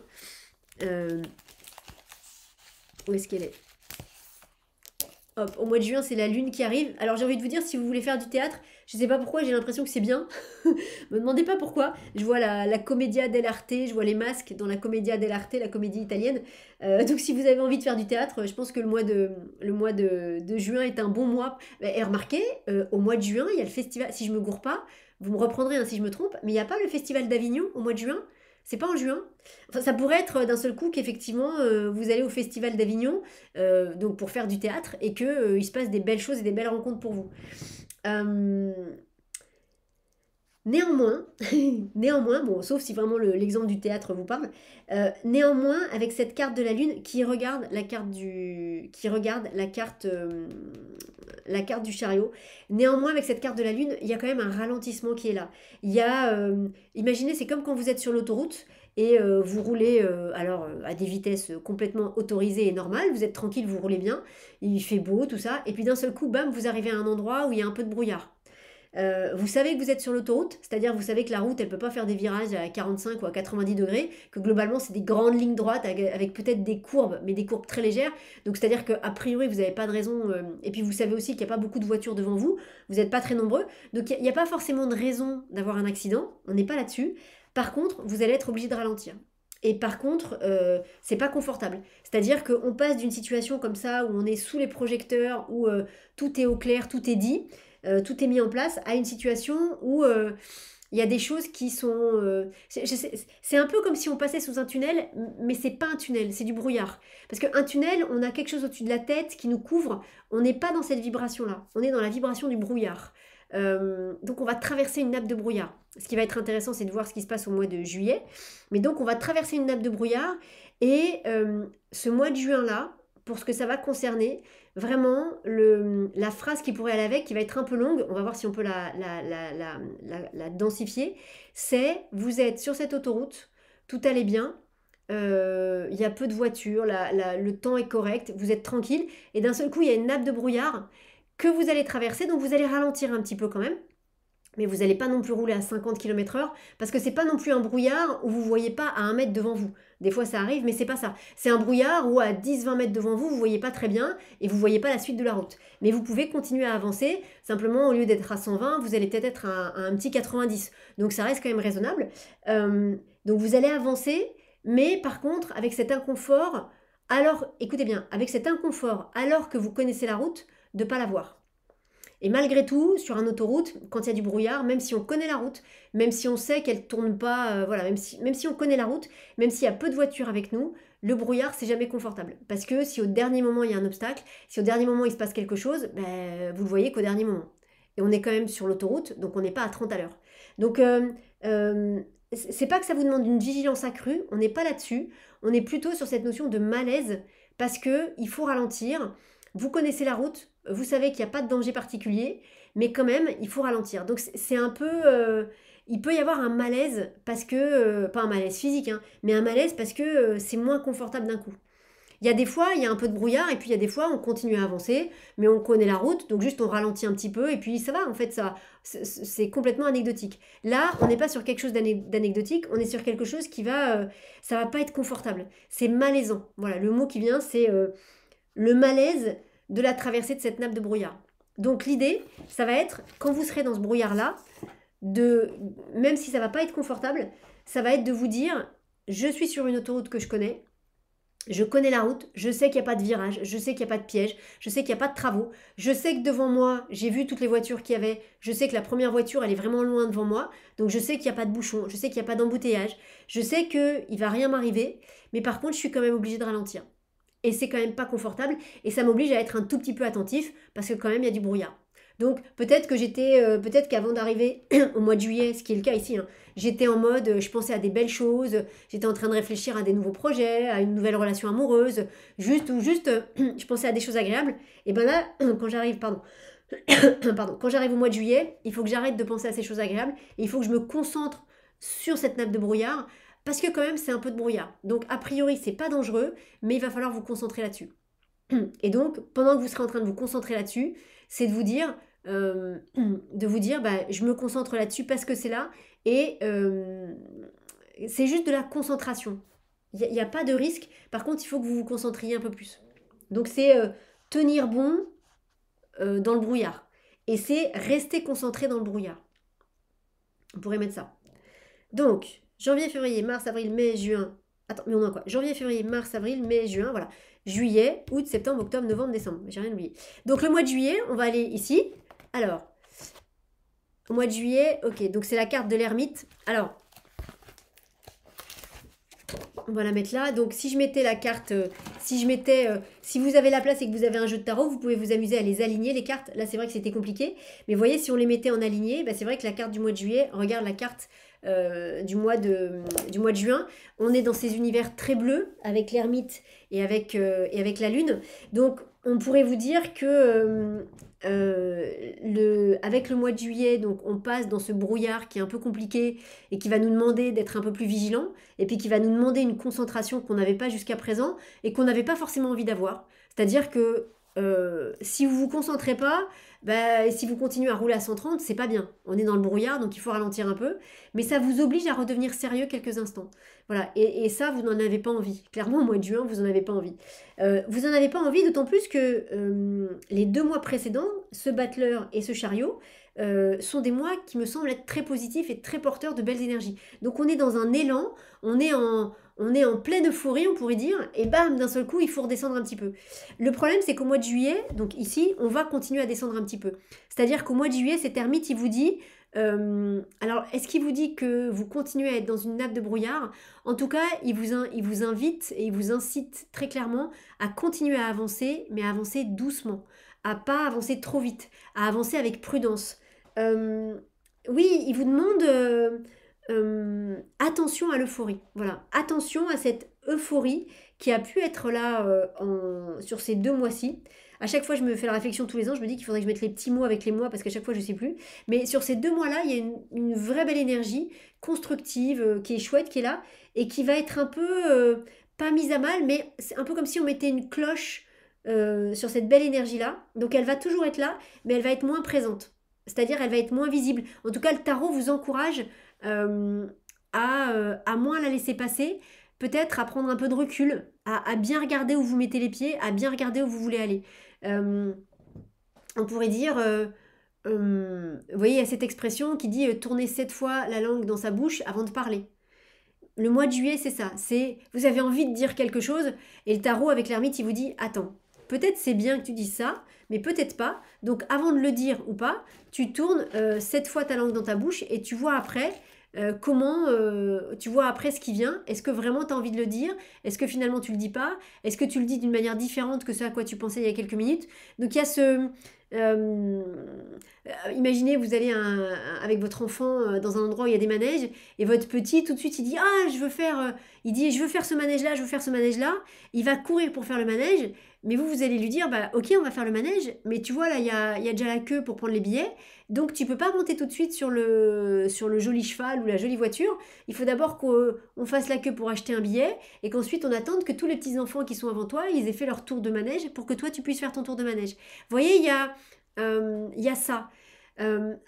Où est-ce qu'elle est? Hop, au mois de juin, c'est la lune qui arrive. Alors, j'ai envie de vous dire, si vous voulez faire du théâtre, je ne sais pas pourquoi, j'ai l'impression que c'est bien. Me demandez pas pourquoi. Je vois la Commedia dell'arte, je vois les masques dans la Commedia dell'arte, la comédie italienne. Donc, si vous avez envie de faire du théâtre, je pense que le mois de juin est un bon mois. Et remarquez, au mois de juin, il y a le festival, si je me gourre pas, vous me reprendrez hein, si je me trompe, mais il n'y a pas le festival d'Avignon au mois de juin? C'est pas en juin. Enfin, ça pourrait être d'un seul coup qu'effectivement vous allez au Festival d'Avignon donc pour faire du théâtre et que il se passe des belles choses et des belles rencontres pour vous. Néanmoins, bon, sauf si vraiment l'exemple du théâtre vous parle, néanmoins, avec cette carte de la lune qui regarde la carte du chariot, néanmoins, avec cette carte de la lune, il y a quand même un ralentissement qui est là. Il y a, imaginez, c'est comme quand vous êtes sur l'autoroute et vous roulez à des vitesses complètement autorisées et normales, vous êtes tranquille, vous roulez bien, il fait beau, tout ça, et puis d'un seul coup, bam, vous arrivez à un endroit où il y a un peu de brouillard. Vous savez que vous êtes sur l'autoroute, c'est-à-dire vous savez que la route elle peut pas faire des virages à 45 ou à 90 degrés, que globalement c'est des grandes lignes droites avec peut-être des courbes, mais des courbes très légères, donc c'est-à-dire qu'a priori vous n'avez pas de raison, et puis vous savez aussi qu'il n'y a pas beaucoup de voitures devant vous, vous n'êtes pas très nombreux, donc il n'y a pas forcément de raison d'avoir un accident, on n'est pas là-dessus. Par contre, vous allez être obligé de ralentir. Et par contre, c'est pas confortable. C'est-à-dire qu'on passe d'une situation comme ça où on est sous les projecteurs, où tout est au clair, tout est dit, tout est mis en place, à une situation où il y a des choses qui sont... c'est un peu comme si on passait sous un tunnel, mais c'est pas un tunnel, c'est du brouillard. Parce qu'un tunnel, on a quelque chose au-dessus de la tête qui nous couvre, on n'est pas dans cette vibration-là, on est dans la vibration du brouillard. Donc on va traverser une nappe de brouillard. Ce qui va être intéressant, c'est de voir ce qui se passe au mois de juillet. Mais donc on va traverser une nappe de brouillard et ce mois de juin-là, pour ce que ça va concerner, vraiment la phrase qui pourrait aller avec, qui va être un peu longue, on va voir si on peut la densifier, c'est « Vous êtes sur cette autoroute, tout allait bien, il y a peu de voitures, le temps est correct, vous êtes tranquille, et d'un seul coup, il y a une nappe de brouillard que vous allez traverser, donc vous allez ralentir un petit peu quand même. mais vous n'allez pas non plus rouler à 50 km/h parce que c'est pas non plus un brouillard où vous ne voyez pas à 1 mètre devant vous. Des fois ça arrive, mais c'est pas ça. C'est un brouillard où à 10-20 mètres devant vous, vous ne voyez pas très bien et vous ne voyez pas la suite de la route. Mais vous pouvez continuer à avancer. Simplement, au lieu d'être à 120, vous allez peut-être être à un petit 90. Donc ça reste quand même raisonnable. Donc vous allez avancer, mais par contre, avec cet inconfort, alors, écoutez bien, avec cet inconfort, alors que vous connaissez la route, de ne pas la voir. Et malgré tout, sur une autoroute, quand il y a du brouillard, même si on connaît la route, même si on sait qu'elle ne tourne pas, voilà, même si on connaît la route, même s'il y a peu de voitures avec nous, le brouillard, c'est jamais confortable. Parce que si au dernier moment, il y a un obstacle, si au dernier moment, il se passe quelque chose, ben, vous le voyez qu'au dernier moment. Et on est quand même sur l'autoroute, donc on n'est pas à 30 à l'heure. Donc, c'est pas que ça vous demande une vigilance accrue, on n'est pas là-dessus, on est plutôt sur cette notion de malaise, parce qu'il faut ralentir. Vous connaissez la route, vous savez qu'il n'y a pas de danger particulier, mais quand même, il faut ralentir. Donc c'est un peu... il peut y avoir un malaise parce que... pas un malaise physique, hein, mais un malaise parce que c'est moins confortable d'un coup. Il y a des fois, il y a un peu de brouillard, et puis il y a des fois, on continue à avancer, mais on connaît la route, donc juste on ralentit un petit peu, et puis ça va, en fait, ça, c'est complètement anecdotique. Là, on n'est pas sur quelque chose d'anecdotique, on est sur quelque chose qui va... ça va pas être confortable. C'est malaisant. Voilà, le mot qui vient, c'est... le malaise de la traversée de cette nappe de brouillard. Donc l'idée, ça va être, quand vous serez dans ce brouillard-là, même si ça va pas être confortable, ça va être de vous dire, je suis sur une autoroute que je connais la route, je sais qu'il n'y a pas de virage, je sais qu'il n'y a pas de piège, je sais qu'il n'y a pas de travaux, je sais que devant moi, j'ai vu toutes les voitures qu'il y avait, je sais que la première voiture, elle est vraiment loin devant moi, donc je sais qu'il n'y a pas de bouchon, je sais qu'il n'y a pas d'embouteillage, je sais qu'il ne va rien m'arriver, mais par contre, je suis quand même obligée de ralentir. Et c'est quand même pas confortable, et ça m'oblige à être un tout petit peu attentif, parce que quand même, il y a du brouillard. Donc peut-être qu'avant d'arriver au mois de juillet, ce qui est le cas ici, hein, j'étais en mode, je pensais à des belles choses, j'étais en train de réfléchir à des nouveaux projets, à une nouvelle relation amoureuse, je pensais à des choses agréables. Et ben là, quand j'arrive, quand j'arrive au mois de juillet, il faut que j'arrête de penser à ces choses agréables, et il faut que je me concentre sur cette nappe de brouillard, parce que quand même c'est un peu de brouillard. Donc a priori c'est pas dangereux, mais il va falloir vous concentrer là-dessus. Et donc pendant que vous serez en train de vous concentrer là-dessus, c'est de vous dire, bah, je me concentre là-dessus parce que c'est là, et c'est juste de la concentration. Il n'y a pas de risque, par contre il faut que vous vous concentriez un peu plus. Donc c'est tenir bon dans le brouillard, et c'est rester concentré dans le brouillard. On pourrait mettre ça. Donc, janvier, février, mars, avril, mai, juin. Attends, mais on a quoi? Janvier, février, mars, avril, mai, juin, voilà. Juillet, août, septembre, octobre, novembre, décembre. J'ai rien oublié. Donc le mois de juillet, on va aller ici. Alors, au mois de juillet, ok, donc c'est la carte de l'ermite. Alors, on va la mettre là. Donc si je mettais la carte, si vous avez la place et que vous avez un jeu de tarot, vous pouvez vous amuser à les aligner, les cartes. Là, c'est vrai que c'était compliqué. Mais vous voyez, si on les mettait en aligné, bah, c'est vrai que la carte du mois de juillet, regarde la carte du mois de juin, on est dans ces univers très bleus avec l'ermite et avec la lune. Donc on pourrait vous dire que avec le mois de juillet, donc on passe dans ce brouillard qui est un peu compliqué et qui va nous demander d'être un peu plus vigilant, et puis qui va nous demander une concentration qu'on n'avait pas jusqu'à présent et qu'on n'avait pas forcément envie d'avoir. C'est-à-dire que si vous vous concentrez pas, bah, si vous continuez à rouler à 130, c'est pas bien. On est dans le brouillard, donc il faut ralentir un peu. Mais ça vous oblige à redevenir sérieux quelques instants. Voilà, et ça, vous n'en avez pas envie. Clairement, au mois de juin, vous n'en avez pas envie. Vous n'en avez pas envie, d'autant plus que les 2 mois précédents, ce battleur et ce chariot, sont des mois qui me semblent être très positifs et très porteurs de belles énergies. Donc on est dans un élan, on est en pleine euphorie, on pourrait dire, et bam, d'un seul coup, il faut redescendre un petit peu. Le problème, c'est qu'au mois de juillet, donc ici, on va continuer à descendre un petit peu. C'est-à-dire qu'au mois de juillet, cet ermite, il vous dit... alors, est-ce qu'il vous dit que vous continuez à être dans une nappe de brouillard? En tout cas, il vous invite et il vous incite très clairement à continuer à avancer, mais à avancer doucement, à pas avancer trop vite, à avancer avec prudence. Oui, il vous demande attention à l'euphorie. Voilà, attention à cette euphorie qui a pu être là sur ces 2 mois-ci. À chaque fois, je me fais la réflexion tous les ans, je me dis qu'il faudrait que je mette les petits mots avec les mois parce qu'à chaque fois, je ne sais plus. Mais sur ces 2 mois-là, il y a une vraie belle énergie constructive qui est chouette, qui est là et qui va être un peu, pas mise à mal, mais c'est un peu comme si on mettait une cloche sur cette belle énergie-là. Donc, elle va toujours être là, mais elle va être moins présente. c'est-à-dire elle va être moins visible. En tout cas, le tarot vous encourage à moins la laisser passer, peut-être à prendre un peu de recul, à bien regarder où vous mettez les pieds, à bien regarder où vous voulez aller. Euh, on pourrait dire, vous voyez, il y a cette expression qui dit tourner 7 fois la langue dans sa bouche avant de parler. Le mois de juillet, c'est ça. C'est vous avez envie de dire quelque chose et le tarot avec l'ermite, il vous dit attends, peut-être c'est bien que tu dises ça, mais peut-être pas. Donc avant de le dire ou pas, tu tournes 7 fois ta langue dans ta bouche et tu vois après tu vois après ce qui vient. Est-ce que vraiment tu as envie de le dire? Est-ce que finalement tu le dis pas? Est-ce que tu le dis d'une manière différente que ce à quoi tu pensais il y a quelques minutes? Donc il y a euh, imaginez, vous allez avec votre enfant dans un endroit où il y a des manèges et votre petit tout de suite il dit ah il dit je veux faire ce manège là, je veux faire ce manège là. Il va courir pour faire le manège, mais vous allez lui dire bah ok on va faire le manège, mais tu vois là il y a déjà la queue pour prendre les billets, donc tu peux pas monter tout de suite sur le joli cheval ou la jolie voiture. Il faut d'abord qu'on fasse la queue pour acheter un billet et qu'ensuite on attende que tous les petits enfants qui sont avant toi ils aient fait leur tour de manège pour que toi tu puisses faire ton tour de manège. Vous voyez il y a ça.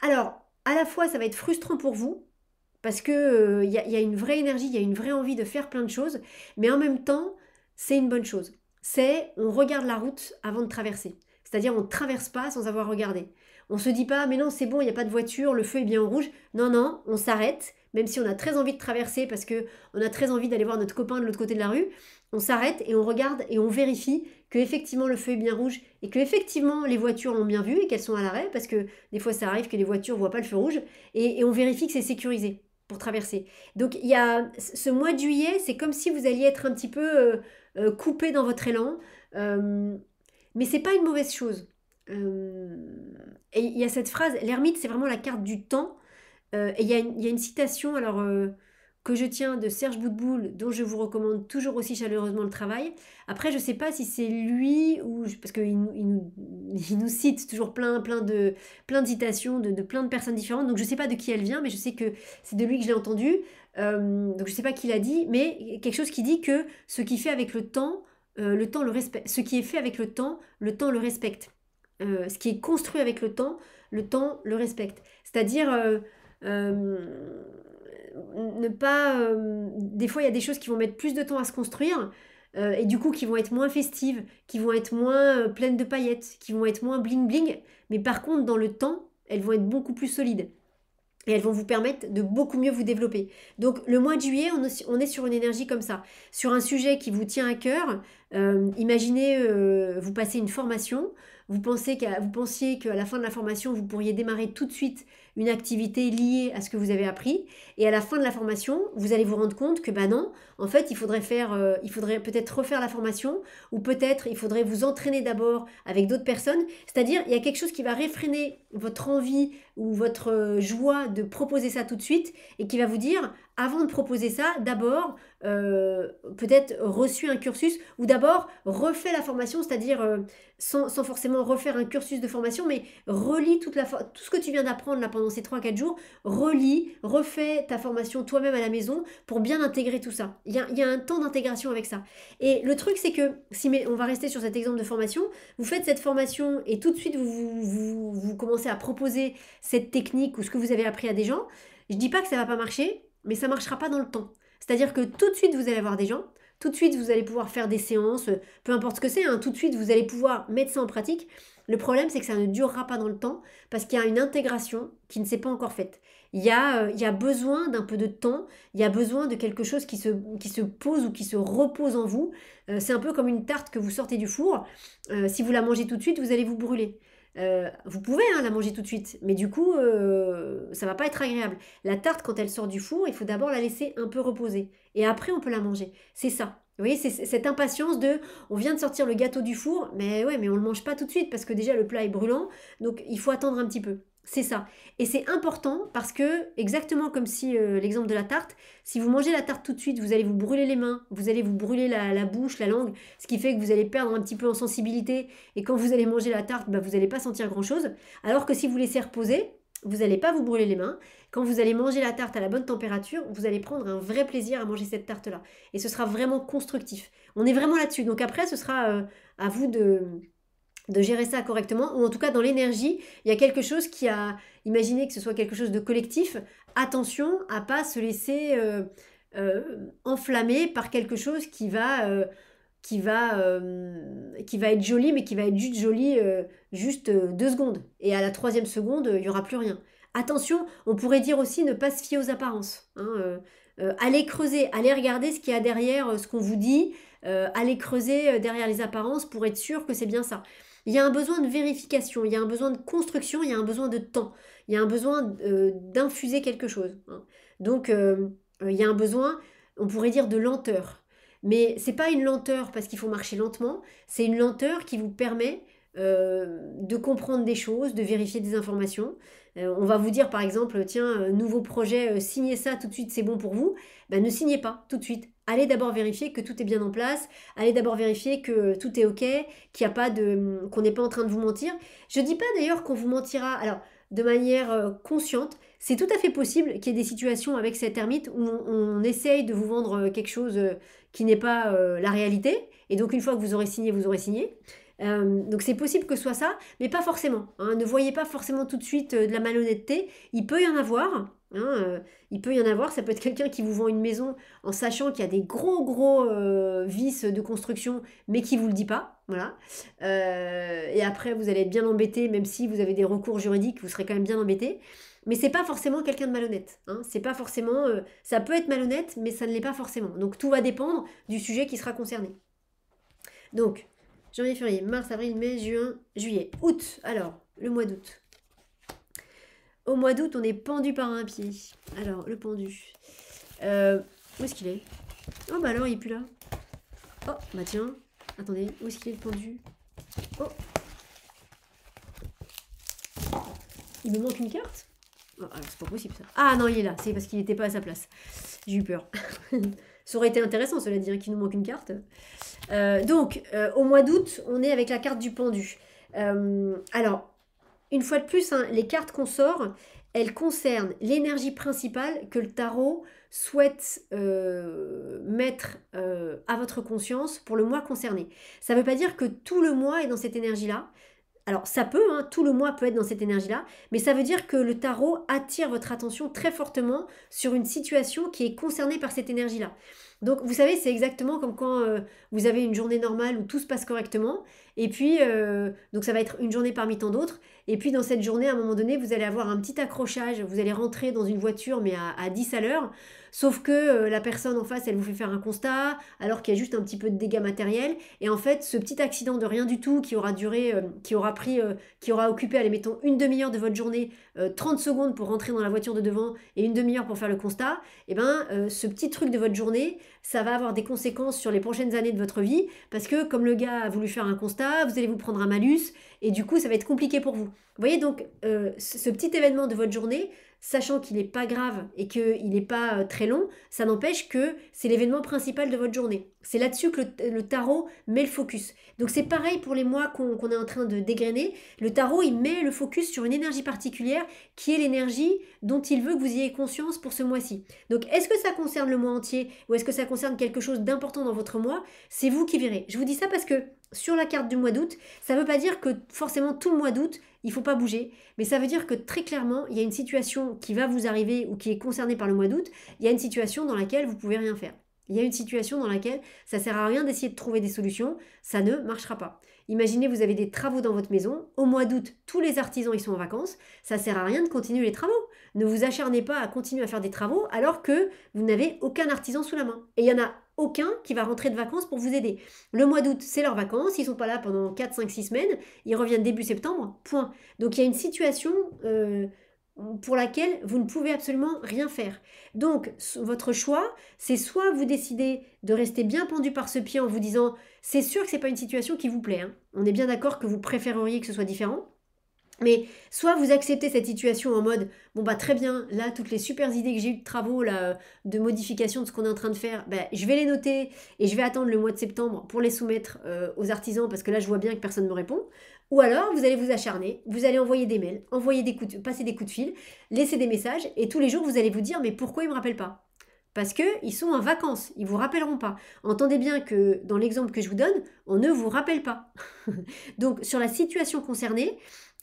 Alors, à la fois, ça va être frustrant pour vous, parce que il y a une vraie énergie, il y a une vraie envie de faire plein de choses, mais en même temps, c'est une bonne chose. On regarde la route avant de traverser. C'est-à-dire, on ne traverse pas sans avoir regardé. On se dit pas, mais non, c'est bon, il n'y a pas de voiture, le feu est bien en rouge. Non, non, on s'arrête, même si on a très envie de traverser, parce que on a très envie d'aller voir notre copain de l'autre côté de la rue. On s'arrête et on regarde et on vérifie que effectivement le feu est bien rouge et que effectivement les voitures l'ont bien vu et qu'elles sont à l'arrêt, parce que des fois ça arrive que les voitures voient pas le feu rouge, et on vérifie que c'est sécurisé pour traverser. Donc il y a ce mois de juillet, c'est comme si vous alliez être un petit peu coupé dans votre élan, euh, mais c'est pas une mauvaise chose. Euh, et il y a cette phrase, l'ermite, c'est vraiment la carte du temps. Et il y a une citation alors que je tiens de Serge Boutboul, dont je vous recommande toujours aussi chaleureusement le travail. Après, je ne sais pas si c'est lui ou parce qu'il nous cite toujours plein de citations de plein de personnes différentes. Donc je ne sais pas de qui elle vient, mais je sais que c'est de lui que je l'ai entendu. Donc je ne sais pas qui l'a dit, mais quelque chose qui dit que ce qui fait avec le temps le respecte. Ce qui est fait avec le temps le respecte. Ce qui est construit avec le temps le respecte. C'est-à-dire euh, ne pas. Des fois, il y a des choses qui vont mettre plus de temps à se construire et du coup qui vont être moins festives, qui vont être moins pleines de paillettes, qui vont être moins bling bling. Mais par contre, dans le temps, elles vont être beaucoup plus solides. Et elles vont vous permettre de beaucoup mieux vous développer. Donc le mois de juillet, on est sur une énergie comme ça. Sur un sujet qui vous tient à cœur, imaginez, vous passez une formation, vous pensiez qu'à la fin de la formation, vous pourriez démarrer tout de suite une activité liée à ce que vous avez appris. Et à la fin de la formation, vous allez vous rendre compte que bah non, en fait, il faudrait peut-être refaire la formation, ou peut-être il faudrait vous entraîner d'abord avec d'autres personnes. C'est-à-dire, il y a quelque chose qui va réfréner votre envie ou votre joie de proposer ça tout de suite et qui va vous dire, avant de proposer ça, d'abord, peut-être reçu un cursus ou d'abord refait la formation, c'est-à-dire sans forcément refaire un cursus de formation, mais relis tout ce que tu viens d'apprendre là pendant ces 3 4 jours, relis, refais ta formation toi-même à la maison pour bien intégrer tout ça. Il y a un temps d'intégration avec ça. Et le truc, c'est que, on va rester sur cet exemple de formation, vous faites cette formation et tout de suite vous commencez à proposer cette technique ou ce que vous avez appris à des gens. Je dis pas que ça va pas marcher, mais ça marchera pas dans le temps. C'est-à-dire que tout de suite vous allez avoir des gens, tout de suite vous allez pouvoir faire des séances, peu importe ce que c'est, hein, tout de suite vous allez pouvoir mettre ça en pratique. Le problème c'est que ça ne durera pas dans le temps parce qu'il y a une intégration qui ne s'est pas encore faite. Il y a besoin d'un peu de temps, il y a besoin de quelque chose qui se pose ou qui se repose en vous. C'est un peu comme une tarte que vous sortez du four. Si vous la mangez tout de suite, vous allez vous brûler. Vous pouvez la manger tout de suite, mais du coup, ça va pas être agréable. La tarte, quand elle sort du four, il faut d'abord la laisser un peu reposer. Et après, on peut la manger. C'est ça. Vous voyez, c'est cette impatience on vient de sortir le gâteau du four, mais ouais, mais on le mange pas tout de suite parce que déjà le plat est brûlant, donc il faut attendre un petit peu. C'est ça. Et c'est important parce que, exactement comme si l'exemple de la tarte, si vous mangez la tarte tout de suite, vous allez vous brûler les mains, vous allez vous brûler la bouche, la langue, ce qui fait que vous allez perdre un petit peu en sensibilité. Et quand vous allez manger la tarte, bah, vous n'allez pas sentir grand-chose. Alors que si vous laissez reposer, vous n'allez pas vous brûler les mains. Quand vous allez manger la tarte à la bonne température, vous allez prendre un vrai plaisir à manger cette tarte-là. Et ce sera vraiment constructif. On est vraiment là-dessus. Donc après, ce sera à vous de gérer ça correctement, ou en tout cas dans l'énergie, il y a quelque chose qui a, imaginez que ce soit quelque chose de collectif, attention à pas se laisser enflammer par quelque chose qui va être joli, mais qui va être juste joli juste 2 secondes. Et à la troisième seconde, il n'y aura plus rien. Attention, on pourrait dire aussi ne pas se fier aux apparences. Hein, allez creuser, allez regarder ce qu'il y a derrière ce qu'on vous dit, allez creuser derrière les apparences pour être sûr que c'est bien ça. Il y a un besoin de vérification, il y a un besoin de construction, il y a un besoin de temps, il y a un besoin d'infuser quelque chose. Hein. Donc, il y a un besoin, on pourrait dire, de lenteur. Mais c'est pas une lenteur parce qu'il faut marcher lentement, c'est une lenteur qui vous permet de comprendre des choses, de vérifier des informations. On va vous dire par exemple, tiens, nouveau projet, signez ça tout de suite, c'est bon pour vous. Ben, ne signez pas tout de suite. Allez d'abord vérifier que tout est bien en place. Allez d'abord vérifier que tout est ok, qu'il y a pas de, qu'on n'est pas en train de vous mentir. Je dis pas d'ailleurs qu'on vous mentira. Alors de manière consciente, c'est tout à fait possible qu'il y ait des situations avec cette ermite où on essaye de vous vendre quelque chose qui n'est pas la réalité. Et donc une fois que vous aurez signé, vous aurez signé. Donc c'est possible que ce soit ça, mais pas forcément. Hein. Ne voyez pas forcément tout de suite de la malhonnêteté. Il peut y en avoir. Hein, il peut y en avoir. Ça peut être quelqu'un qui vous vend une maison en sachant qu'il y a des gros vices de construction, mais qui vous le dit pas. Voilà. Et après, vous allez être bien embêté, même si vous avez des recours juridiques, vous serez quand même bien embêté. Mais c'est pas forcément quelqu'un de malhonnête. Hein. C'est pas forcément. Ça peut être malhonnête, mais ça ne l'est pas forcément. Donc tout va dépendre du sujet qui sera concerné. Donc janvier, février, mars, avril, mai, juin, juillet, août. Alors, le mois d'août. Au mois d'août, on est pendu par un pied. Alors, le pendu. Où est-ce qu'il est? Oh, bah alors, il est plus là. Oh, bah tiens. Attendez, où est-ce qu'il est le pendu? Oh. Il me manque une carte? Oh, alors, c'est pas possible, ça. Ah, non, il est là. C'est parce qu'il n'était pas à sa place. J'ai eu peur. Ça aurait été intéressant, cela dit, hein, qu'il nous manque une carte. Donc, au mois d'août, on est avec la carte du pendu. Alors, une fois de plus, hein, les cartes qu'on sort, elles concernent l'énergie principale que le tarot souhaite mettre à votre conscience pour le mois concerné. Ça ne veut pas dire que tout le mois est dans cette énergie-là. Alors ça peut, hein, tout le mois peut être dans cette énergie-là, mais ça veut dire que le tarot attire votre attention très fortement sur une situation qui est concernée par cette énergie-là. Donc vous savez, c'est exactement comme quand vous avez une journée normale où tout se passe correctement, et puis donc ça va être une journée parmi tant d'autres, et puis dans cette journée, à un moment donné, vous allez avoir un petit accrochage, vous allez rentrer dans une voiture mais à 10 à l'heure, sauf que la personne en face, elle vous fait faire un constat, alors qu'il y a juste un petit peu de dégâts matériels, et en fait, ce petit accident de rien du tout qui aura duré, qui aura occupé, allez, mettons, une demi-heure de votre journée, 30 secondes pour rentrer dans la voiture de devant et une demi-heure pour faire le constat, et ben ce petit truc de votre journée, ça va avoir des conséquences sur les prochaines années de votre vie, parce que comme le gars a voulu faire un constat, vous allez vous prendre un malus, et du coup, ça va être compliqué pour vous. Vous voyez, donc, ce petit événement de votre journée, sachant qu'il n'est pas grave et qu'il n'est pas très long, ça n'empêche que c'est l'événement principal de votre journée. C'est là-dessus que le tarot met le focus. Donc c'est pareil pour les mois qu'on est en train de dégrainer. Le tarot, il met le focus sur une énergie particulière qui est l'énergie dont il veut que vous ayez conscience pour ce mois-ci. Donc est-ce que ça concerne le mois entier ou est-ce que ça concerne quelque chose d'important dans votre mois? C'est vous qui verrez. Je vous dis ça parce que sur la carte du mois d'août, ça ne veut pas dire que forcément tout le mois d'août, il ne faut pas bouger, mais ça veut dire que très clairement, il y a une situation qui va vous arriver ou qui est concernée par le mois d'août, il y a une situation dans laquelle vous ne pouvez rien faire. Il y a une situation dans laquelle ça ne sert à rien d'essayer de trouver des solutions, ça ne marchera pas. Imaginez, vous avez des travaux dans votre maison, au mois d'août, tous les artisans ils sont en vacances, ça ne sert à rien de continuer les travaux. Ne vous acharnez pas à continuer à faire des travaux alors que vous n'avez aucun artisan sous la main. Et il y en a aucun qui va rentrer de vacances pour vous aider. Le mois d'août, c'est leurs vacances, ils ne sont pas là pendant 4, 5, 6 semaines, ils reviennent début septembre, point. Donc il y a une situation pour laquelle vous ne pouvez absolument rien faire. Donc votre choix, c'est soit vous décidez de rester bien pendu par ce pied en vous disant c'est sûr que ce n'est pas une situation qui vous plaît, hein. On est bien d'accord que vous préféreriez que ce soit différent. Mais soit vous acceptez cette situation en mode bon bah très bien, là toutes les super idées que j'ai eues de travaux, là, de modification de ce qu'on est en train de faire, bah, je vais les noter et je vais attendre le mois de septembre pour les soumettre aux artisans parce que là je vois bien que personne ne me répond. Ou alors vous allez vous acharner, vous allez envoyer des mails, passer des coups de fil, laisser des messages et tous les jours vous allez vous dire mais pourquoi il ne me rappelle pas? parce qu'ils sont en vacances, ils ne vous rappelleront pas. Entendez bien que dans l'exemple que je vous donne, on ne vous rappelle pas. Donc sur la situation concernée,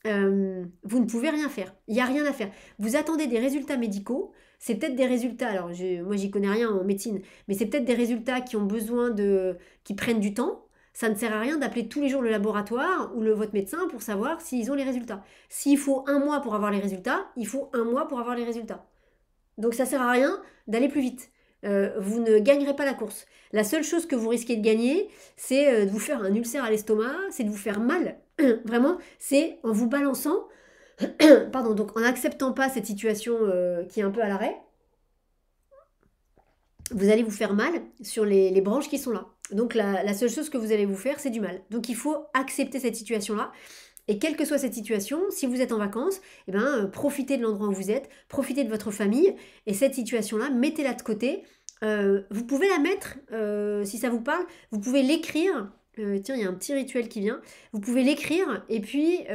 vous ne pouvez rien faire. Il n'y a rien à faire. Vous attendez des résultats médicaux. C'est peut-être des résultats, alors moi j'y connais rien en médecine, mais c'est peut-être des résultats qui ont besoin qui prennent du temps. Ça ne sert à rien d'appeler tous les jours le laboratoire ou votre médecin pour savoir s'ils ont les résultats. S'il faut 1 mois pour avoir les résultats, il faut 1 mois pour avoir les résultats. Donc ça sert à rien d'aller plus vite. Vous ne gagnerez pas la course. La seule chose que vous risquez de gagner, c'est de vous faire un ulcère à l'estomac, c'est de vous faire mal. Vraiment, c'est en vous balançant, pardon, donc en n'acceptant pas cette situation qui est un peu à l'arrêt, vous allez vous faire mal sur les branches qui sont là. Donc la seule chose que vous allez vous faire, c'est du mal. Donc il faut accepter cette situation-là. Et quelle que soit cette situation, si vous êtes en vacances, eh ben, profitez de l'endroit où vous êtes, profitez de votre famille, et cette situation-là, mettez-la de côté. Vous pouvez la mettre, si ça vous parle, vous pouvez l'écrire. Tiens, il y a un petit rituel qui vient. Vous pouvez l'écrire, et puis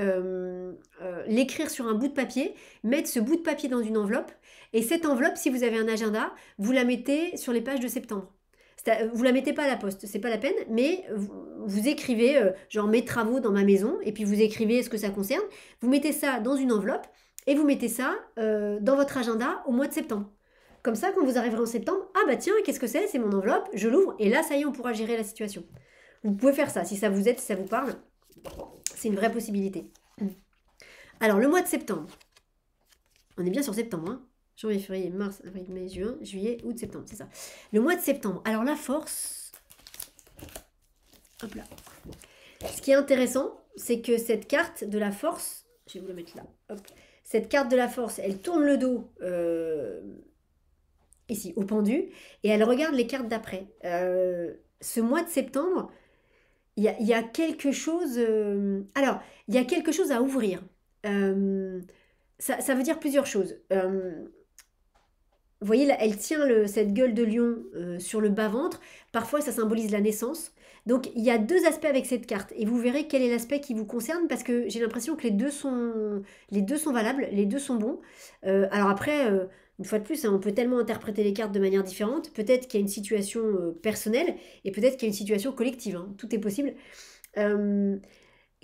l'écrire sur un bout de papier, mettre ce bout de papier dans une enveloppe, et cette enveloppe, si vous avez un agenda, vous la mettez sur les pages de septembre. Vous la mettez pas à la poste, c'est pas la peine, mais vous écrivez genre mes travaux dans ma maison, et puis vous écrivez ce que ça concerne, vous mettez ça dans une enveloppe, et vous mettez ça dans votre agenda au mois de septembre. Comme ça, quand vous arriverez en septembre, ah bah tiens, qu'est-ce que c'est mon enveloppe, je l'ouvre, et là, ça y est, on pourra gérer la situation. Vous pouvez faire ça, si ça vous aide, si ça vous parle, c'est une vraie possibilité. Alors, le mois de septembre, on est bien sur septembre, hein. Janvier, février, mars, avril, mai, juin, juillet, août, septembre, c'est ça. Le mois de septembre. Alors la force, hop là. Ce qui est intéressant, c'est que cette carte de la force, je vais vous la mettre là, hop. Cette carte de la force, elle tourne le dos ici au pendu et elle regarde les cartes d'après. Ce mois de septembre, il y a quelque chose. Alors, il y a quelque chose à ouvrir. Ça veut dire plusieurs choses. Vous voyez, là, elle tient cette gueule de lion sur le bas-ventre. Parfois, ça symbolise la naissance. Donc, il y a 2 aspects avec cette carte. Et vous verrez quel est l'aspect qui vous concerne parce que j'ai l'impression que les deux sont valables, les deux sont bons. Alors après, une fois de plus, hein, on peut tellement interpréter les cartes de manière différente. Peut-être qu'il y a une situation personnelle et peut-être qu'il y a une situation collective. Hein. Tout est possible.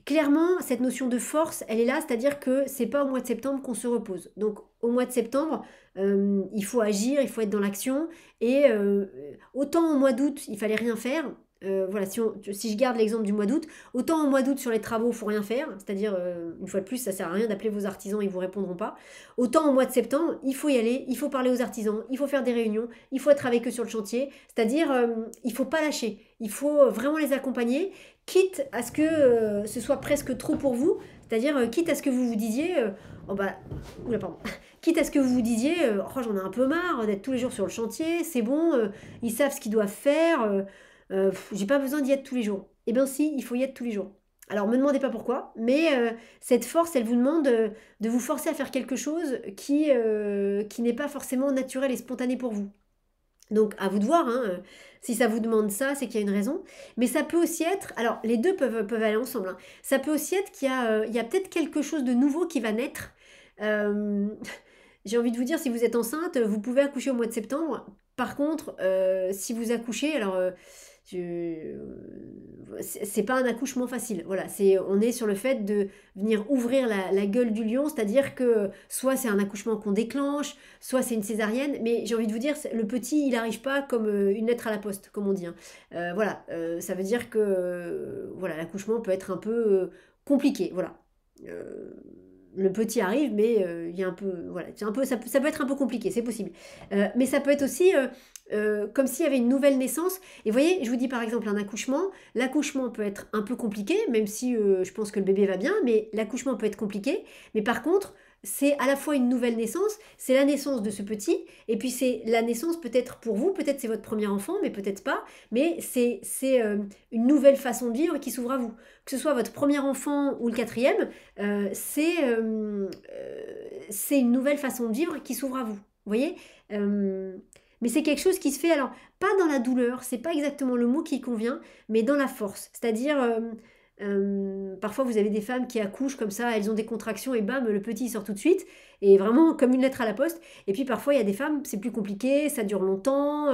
Clairement, cette notion de force, elle est là, c'est-à-dire que c'est pas au mois de septembre qu'on se repose. Donc, au mois de septembre, il faut agir, il faut être dans l'action. Et autant au mois d'août, il fallait rien faire. Voilà, si je garde l'exemple du mois d'août, autant au mois d'août sur les travaux, il faut rien faire. C'est-à-dire, une fois de plus, ça sert à rien d'appeler vos artisans, ils vous répondront pas. Autant au mois de septembre, il faut y aller, il faut parler aux artisans, il faut faire des réunions, il faut être avec eux sur le chantier. C'est-à-dire, il faut pas lâcher. Il faut vraiment les accompagner, quitte à ce que ce soit presque trop pour vous. C'est-à-dire, quitte à ce que vous vous disiez, oh bah, oula, pardon. Quitte à ce que vous vous disiez, oh, j'en ai un peu marre d'être tous les jours sur le chantier, c'est bon, ils savent ce qu'ils doivent faire, j'ai pas besoin d'y être tous les jours. Eh bien si, il faut y être tous les jours. Alors, me demandez pas pourquoi, mais cette force, elle vous demande de vous forcer à faire quelque chose qui n'est pas forcément naturel et spontané pour vous. Donc, à vous de voir, hein, si ça vous demande ça, c'est qu'il y a une raison. Mais ça peut aussi être, alors les deux peuvent aller ensemble, hein. Ça peut aussi être qu'il y a peut-être quelque chose de nouveau qui va naître. Euh, j'ai envie de vous dire, si vous êtes enceinte, vous pouvez accoucher au mois de septembre. Par contre, si vous accouchez, alors c'est pas un accouchement facile. Voilà, on est sur le fait de venir ouvrir la gueule du lion, c'est-à-dire que soit c'est un accouchement qu'on déclenche, soit c'est une césarienne, mais j'ai envie de vous dire, le petit, il n'arrive pas comme une lettre à la poste, comme on dit, hein. Voilà, ça veut dire que voilà, l'accouchement peut être un peu compliqué. Voilà. Le petit arrive, mais il y a un peu, voilà, ça peut être un peu compliqué, c'est possible. Mais ça peut être aussi comme s'il y avait une nouvelle naissance. Et vous voyez, je vous dis par exemple un accouchement. L'accouchement peut être un peu compliqué, même si je pense que le bébé va bien, mais l'accouchement peut être compliqué. Mais par contre, c'est à la fois une nouvelle naissance, c'est la naissance de ce petit, et puis c'est la naissance peut-être pour vous, peut-être c'est votre premier enfant, mais peut-être pas, mais c'est une nouvelle façon de vivre qui s'ouvre à vous. Que ce soit votre premier enfant ou le 4e, c'est une nouvelle façon de vivre qui s'ouvre à vous. Vous voyez, mais c'est quelque chose qui se fait, alors, pas dans la douleur, c'est pas exactement le mot qui convient, mais dans la force. C'est-à-dire, Parfois, vous avez des femmes qui accouchent comme ça, elles ont des contractions et bam, le petit sort tout de suite, et vraiment comme une lettre à la poste. Et puis parfois, il y a des femmes, c'est plus compliqué, ça dure longtemps,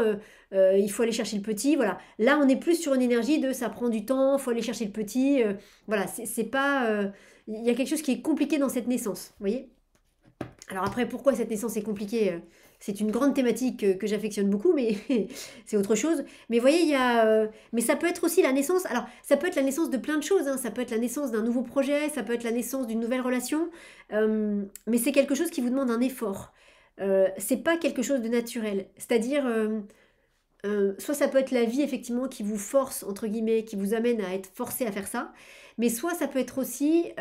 il faut aller chercher le petit, voilà. Là, on est plus sur une énergie de ça prend du temps, il faut aller chercher le petit, voilà, c'est pas... Il y a quelque chose qui est compliqué dans cette naissance, vous voyez. Alors après, pourquoi cette naissance est compliquée c'est une grande thématique que j'affectionne beaucoup, mais c'est autre chose. Mais vous voyez, il y a... mais ça peut être aussi la naissance... Alors, ça peut être la naissance de plein de choses. Hein. Ça peut être la naissance d'un nouveau projet, ça peut être la naissance d'une nouvelle relation. Mais c'est quelque chose qui vous demande un effort. C'est pas quelque chose de naturel. C'est-à-dire... soit ça peut être la vie effectivement qui vous force, entre guillemets, qui vous amène à être forcé à faire ça, mais soit ça peut être aussi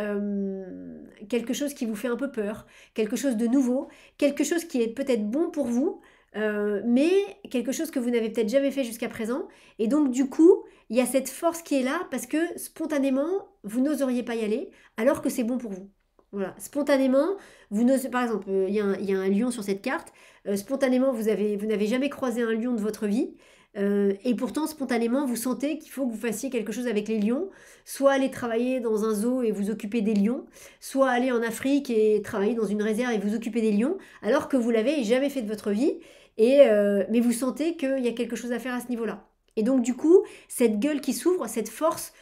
quelque chose qui vous fait un peu peur, quelque chose de nouveau, quelque chose qui est peut-être bon pour vous, mais quelque chose que vous n'avez peut-être jamais fait jusqu'à présent, et donc du coup, il y a cette force qui est là parce que spontanément, vous n'oseriez pas y aller, alors que c'est bon pour vous. Voilà, spontanément, vous n'osez, par exemple, il y a un lion sur cette carte, spontanément, vous n'avez jamais croisé un lion de votre vie, et pourtant, spontanément, vous sentez qu'il faut que vous fassiez quelque chose avec les lions, soit aller travailler dans un zoo et vous occuper des lions, soit aller en Afrique et travailler dans une réserve et vous occuper des lions, alors que vous l'avez jamais fait de votre vie, mais vous sentez qu'il y a quelque chose à faire à ce niveau-là. Et donc, du coup, cette gueule qui s'ouvre, cette force,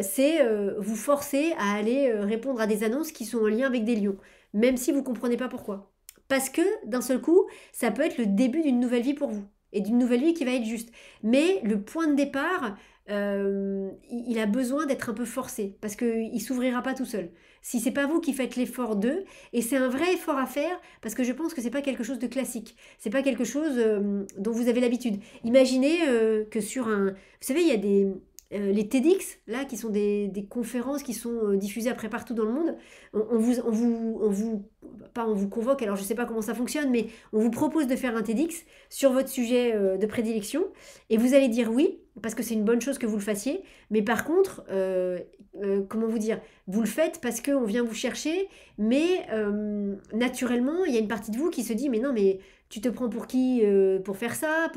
c'est vous forcer à aller répondre à des annonces qui sont en lien avec des lions, même si vous ne comprenez pas pourquoi. Parce que d'un seul coup, ça peut être le début d'une nouvelle vie pour vous, et d'une nouvelle vie qui va être juste. Mais le point de départ, il a besoin d'être un peu forcé, parce qu'il ne s'ouvrira pas tout seul. Si c'est pas vous qui faites l'effort d'eux, et c'est un vrai effort à faire, parce que je pense que c'est pas quelque chose de classique, c'est pas quelque chose dont vous avez l'habitude. Imaginez que sur un... Vous savez, il y a les TEDx, là, qui sont des conférences qui sont diffusées après partout dans le monde. Pas on vous convoque, alors je ne sais pas comment ça fonctionne, mais on vous propose de faire un TEDx sur votre sujet de prédilection, et vous allez dire oui, parce que c'est une bonne chose que vous le fassiez, mais par contre, comment vous dire, vous le faites parce qu'on vient vous chercher, mais naturellement, il y a une partie de vous qui se dit, mais non, mais tu te prends pour qui pour faire ça,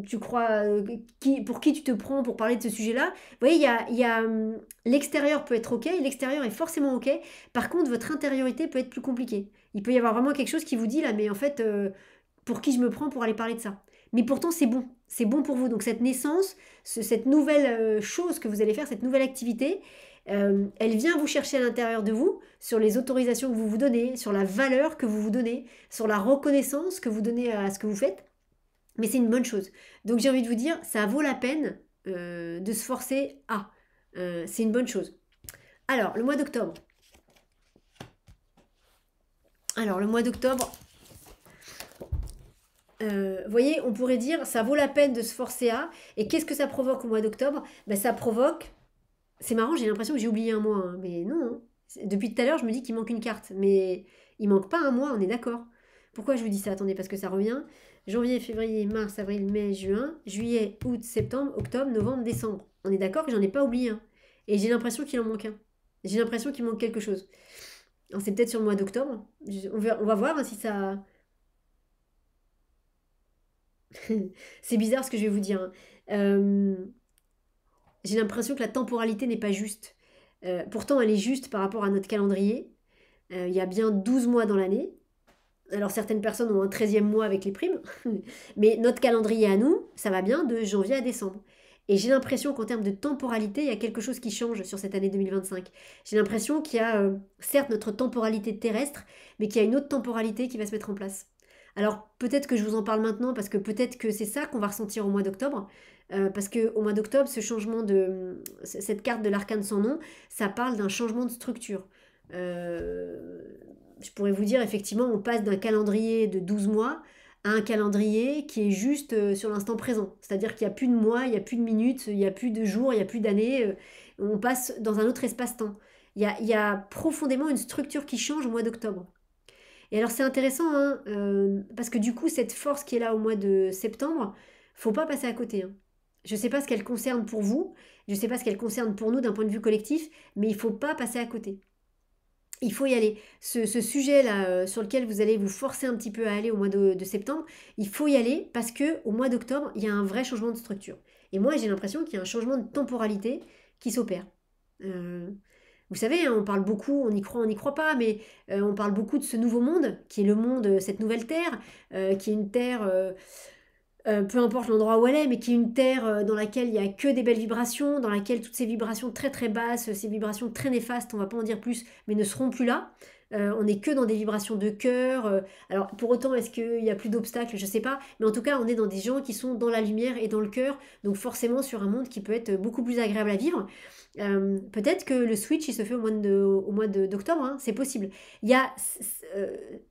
tu crois pour qui tu te prends pour parler de ce sujet-là. Vous voyez, l'extérieur peut être ok, l'extérieur est forcément ok. Par contre, votre intériorité peut être plus compliquée. Il peut y avoir vraiment quelque chose qui vous dit là, mais en fait, pour qui je me prends pour aller parler de ça. Mais pourtant, c'est bon pour vous. Donc cette naissance, cette nouvelle chose que vous allez faire, cette nouvelle activité, elle vient vous chercher à l'intérieur de vous, sur les autorisations que vous vous donnez, sur la valeur que vous vous donnez, sur la reconnaissance que vous donnez à ce que vous faites. Mais c'est une bonne chose. Donc j'ai envie de vous dire, ça vaut la peine de se forcer à. C'est une bonne chose. Alors, le mois d'octobre. Alors, le mois d'octobre, vous voyez, on pourrait dire, ça vaut la peine de se forcer à. Et qu'est-ce que ça provoque au mois d'octobre? Ben, ça provoque... C'est marrant, j'ai l'impression que j'ai oublié un mois, hein, mais non. Hein. Depuis tout à l'heure, je me dis qu'il manque une carte, mais il manque pas un mois, on est d'accord. Pourquoi je vous dis ça? Attendez, parce que ça revient. Janvier, février, mars, avril, mai, juin, juillet, août, septembre, octobre, novembre, décembre. On est d'accord que j'en ai pas oublié un. Et j'ai l'impression qu'il en manque un. J'ai l'impression qu'il manque quelque chose. Alors c'est peut-être sur le mois d'octobre. On va voir hein, si ça... C'est bizarre ce que je vais vous dire. Hein. Euh, j'ai l'impression que la temporalité n'est pas juste. Pourtant, elle est juste par rapport à notre calendrier. Il y a bien 12 mois dans l'année. Alors, certaines personnes ont un 13e mois avec les primes. Mais notre calendrier à nous, ça va bien de janvier à décembre. Et j'ai l'impression qu'en termes de temporalité, il y a quelque chose qui change sur cette année 2025. J'ai l'impression qu'il y a, certes, notre temporalité terrestre, mais qu'il y a une autre temporalité qui va se mettre en place. Alors peut-être que je vous en parle maintenant parce que peut-être que c'est ça qu'on va ressentir au mois d'octobre. Parce qu'au mois d'octobre, cette carte de l'arcane sans nom, ça parle d'un changement de structure. Euh, je pourrais vous dire, effectivement, on passe d'un calendrier de 12 mois à un calendrier qui est juste sur l'instant présent. C'est-à-dire qu'il n'y a plus de mois, il n'y a plus de minutes, il n'y a plus de jours, il n'y a plus d'années. On passe dans un autre espace-temps. Il y a profondément une structure qui change au mois d'octobre. Et alors c'est intéressant, hein, parce que du coup, cette force qui est là au mois de septembre, faut pas passer à côté. Hein. Je ne sais pas ce qu'elle concerne pour vous, je ne sais pas ce qu'elle concerne pour nous d'un point de vue collectif, mais il faut pas passer à côté. Il faut y aller. Ce sujet-là sur lequel vous allez vous forcer un petit peu à aller au mois de septembre, il faut y aller parce que au mois d'octobre, il y a un vrai changement de structure. Et moi, j'ai l'impression qu'il y a un changement de temporalité qui s'opère. Euh, Vous savez, hein, on parle beaucoup, on n'y croit pas, mais on parle beaucoup de ce nouveau monde, qui est le monde, cette nouvelle terre, qui est une terre, peu importe l'endroit où elle est, mais qui est une terre dans laquelle il n'y a que des belles vibrations, dans laquelle toutes ces vibrations très très basses, ces vibrations très néfastes, on va pas en dire plus, mais ne seront plus là. On n'est que dans des vibrations de cœur. Alors pour autant, est-ce qu'il y a plus d'obstacles? Je sais pas. Mais en tout cas, on est dans des gens qui sont dans la lumière et dans le cœur. Donc forcément sur un monde qui peut être beaucoup plus agréable à vivre. Peut-être que le switch il se fait au mois d'octobre, hein, c'est possible. Il y a,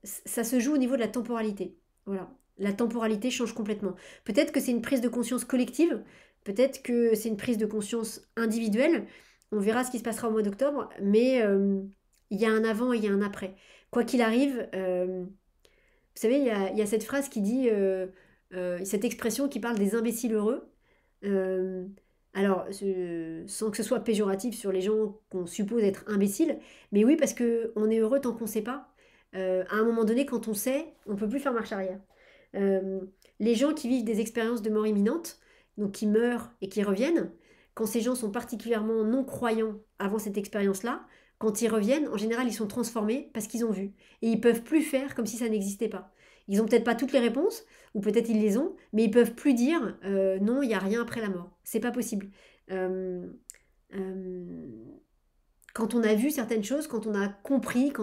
ça se joue au niveau de la temporalité. Voilà. La temporalité change complètement. Peut-être que c'est une prise de conscience collective, peut-être que c'est une prise de conscience individuelle. On verra ce qui se passera au mois d'octobre, mais il y a un avant et il y a un après. Quoi qu'il arrive, vous savez, il y a cette phrase qui dit, cette expression qui parle des imbéciles heureux. Euh, alors, sans que ce soit péjoratif sur les gens qu'on suppose être imbéciles, mais oui, parce que on est heureux tant qu'on ne sait pas. À un moment donné, quand on sait, on peut plus faire marche arrière. Euh, les gens qui vivent des expériences de mort imminente, donc qui meurent et qui reviennent, quand ces gens sont particulièrement non-croyants avant cette expérience-là, quand ils reviennent, en général, ils sont transformés parce qu'ils ont vu. Et ils peuvent plus faire comme si ça n'existait pas. Ils ont peut-être pas toutes les réponses, ou peut-être ils les ont, mais ils peuvent plus dire non, il n'y a rien après la mort. C'est pas possible. Euh, euh, Quand on a vu certaines choses, quand on a compris,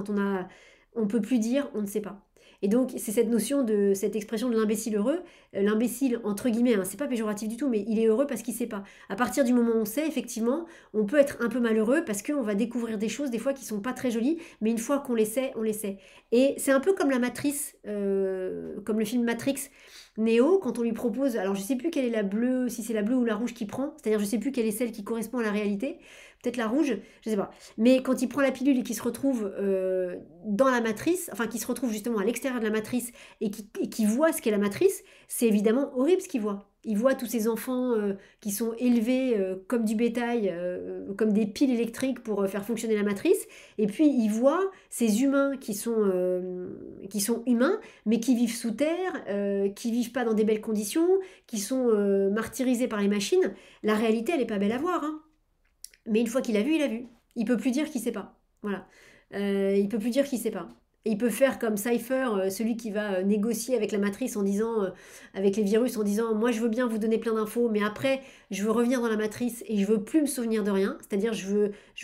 on peut plus dire on ne sait pas. Et donc c'est cette notion de cette expression de l'imbécile heureux, l'imbécile entre guillemets, hein, c'est pas péjoratif du tout, mais il est heureux parce qu'il sait pas. À partir du moment où on sait, effectivement, on peut être un peu malheureux parce qu'on va découvrir des choses des fois qui sont pas très jolies, mais une fois qu'on les sait, on les sait. Et c'est un peu comme la Matrice, comme le film Matrix. Néo, quand on lui propose, alors je sais plus quelle est la bleue, si c'est la bleue ou la rouge qui prend, c'est-à-dire je sais plus quelle est celle qui correspond à la réalité, peut-être la rouge, je sais pas. Mais quand il prend la pilule et qu'il se retrouve dans la matrice, enfin qui se retrouve justement à l'extérieur de la matrice et qui voit ce qu'est la matrice, c'est évidemment horrible ce qu'il voit. Il voit tous ces enfants qui sont élevés comme du bétail, comme des piles électriques pour faire fonctionner la matrice. Et puis il voit ces humains qui sont humains, mais qui vivent sous terre, qui vivent pas dans des belles conditions, qui sont martyrisés par les machines. La réalité, elle est pas belle à voir, hein. Mais une fois qu'il a vu, il a vu. Il peut plus dire qu'il sait pas. Voilà. Il peut plus dire qu'il sait pas. Et il peut faire comme Cypher, celui qui va négocier avec la matrice en disant, avec les virus, en disant, moi je veux bien vous donner plein d'infos, mais après je veux revenir dans la matrice et je veux plus me souvenir de rien. C'est-à-dire je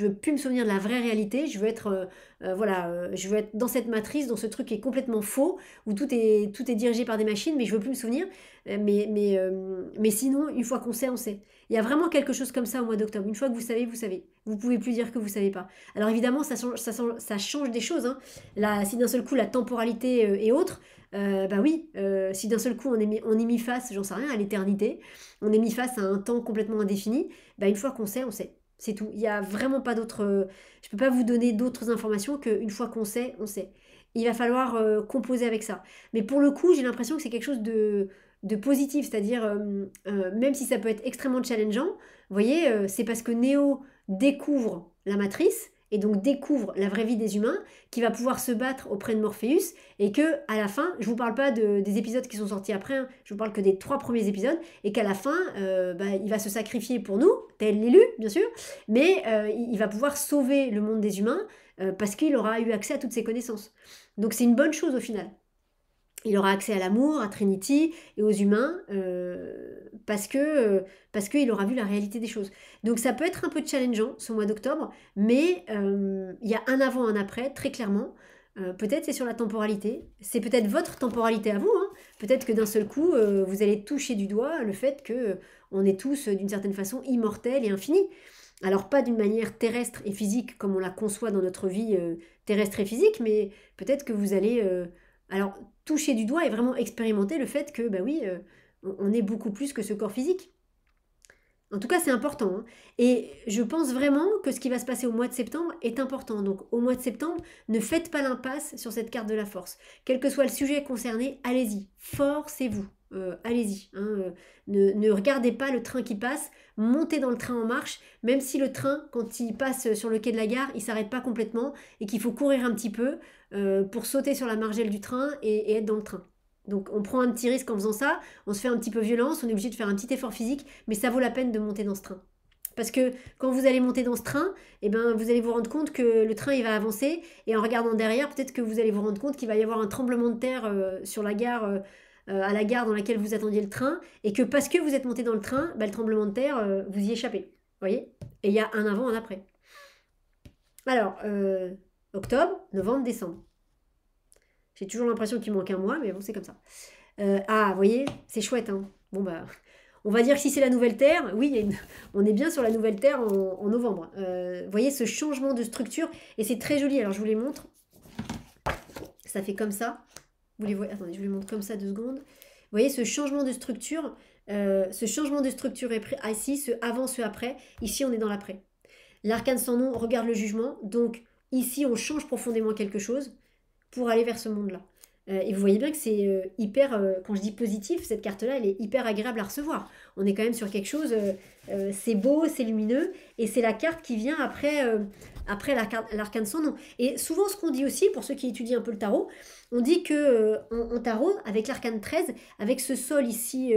veux plus me souvenir de la vraie réalité. Je veux être, voilà, je veux être dans cette matrice, dans ce truc qui est complètement faux, où tout est dirigé par des machines, mais je veux plus me souvenir. Mais sinon, une fois qu'on sait, on sait. Il y a vraiment quelque chose comme ça au mois d'octobre. Une fois que vous savez, vous savez. Vous pouvez plus dire que vous savez pas. Alors évidemment, ça change des choses, hein. Là, si d'un seul coup la temporalité est autre, bah oui, si d'un seul coup on est mis face, j'en sais rien, à l'éternité, on est mis face à un temps complètement indéfini, bah une fois qu'on sait, on sait. C'est tout. Il n'y a vraiment pas d'autres. Je peux pas vous donner d'autres informations qu'une fois qu'on sait, on sait. Il va falloir composer avec ça. Mais pour le coup, j'ai l'impression que c'est quelque chose de positif, c'est-à-dire même si ça peut être extrêmement challengeant, vous voyez, c'est parce que Neo découvre la matrice et donc découvre la vraie vie des humains, qui va pouvoir se battre auprès de Morpheus et que à la fin, je vous parle pas des épisodes qui sont sortis après, hein, je vous parle que des 3 premiers épisodes, et qu'à la fin, bah, il va se sacrifier pour nous, tel l'élu bien sûr, mais il va pouvoir sauver le monde des humains parce qu'il aura eu accès à toutes ces connaissances. Donc c'est une bonne chose au final. Il aura accès à l'amour, à Trinity et aux humains parce qu'il aura vu la réalité des choses. Donc ça peut être un peu challengeant ce mois d'octobre, mais il y a un avant, un après, très clairement. Peut-être c'est sur la temporalité, c'est peut-être votre temporalité à vous, hein. Peut-être que d'un seul coup, vous allez toucher du doigt le fait que on est tous d'une certaine façon immortels et infinis. Alors pas d'une manière terrestre et physique comme on la conçoit dans notre vie terrestre et physique, mais peut-être que vous allez alors toucher du doigt et vraiment expérimenter le fait que bah oui, on est beaucoup plus que ce corps physique. En tout cas, c'est important, hein. Et je pense vraiment que ce qui va se passer au mois de septembre est important. Donc au mois de septembre, ne faites pas l'impasse sur cette carte de la force. Quel que soit le sujet concerné, allez-y, forcez-vous. Allez-y, hein, ne regardez pas le train qui passe, montez dans le train en marche, même si le train, quand il passe sur le quai de la gare, il s'arrête pas complètement et qu'il faut courir un petit peu pour sauter sur la margelle du train et être dans le train. Donc on prend un petit risque en faisant ça, on se fait un petit peu violence, on est obligé de faire un petit effort physique, mais ça vaut la peine de monter dans ce train. Parce que quand vous allez monter dans ce train, eh ben, vous allez vous rendre compte que le train il va avancer et en regardant derrière, peut-être que vous allez vous rendre compte qu'il va y avoir un tremblement de terre sur la gare, à la gare dans laquelle vous attendiez le train et que parce que vous êtes monté dans le train, bah, le tremblement de terre, vous y échappez. Vous voyez? Et il y a un avant, un après. Alors, octobre, novembre, décembre. J'ai toujours l'impression qu'il manque un mois, mais bon, c'est comme ça. Ah, vous voyez, c'est chouette, hein. Bon, bah, on va dire que si c'est la nouvelle Terre, oui, on est bien sur la nouvelle Terre en novembre. Vous voyez ce changement de structure, et c'est très joli. Alors, je vous les montre. Ça fait comme ça. Vous les voyez? Attendez, je vous les montre comme ça 2 secondes. Vous voyez ce changement de structure. Ce changement de structure est ici, ce avant, ce après. Ici, on est dans l'après. L'arcane sans nom regarde le jugement. Donc, ici, on change profondément quelque chose pour aller vers ce monde-là. Et vous voyez bien que c'est hyper, quand je dis positif, cette carte-là, elle est hyper agréable à recevoir. On est quand même sur quelque chose, c'est beau, c'est lumineux, et c'est la carte qui vient après l'arcane sans nom. Et souvent, ce qu'on dit aussi, pour ceux qui étudient un peu le tarot, on dit que en tarot, avec l'arcane 13, avec ce sol ici,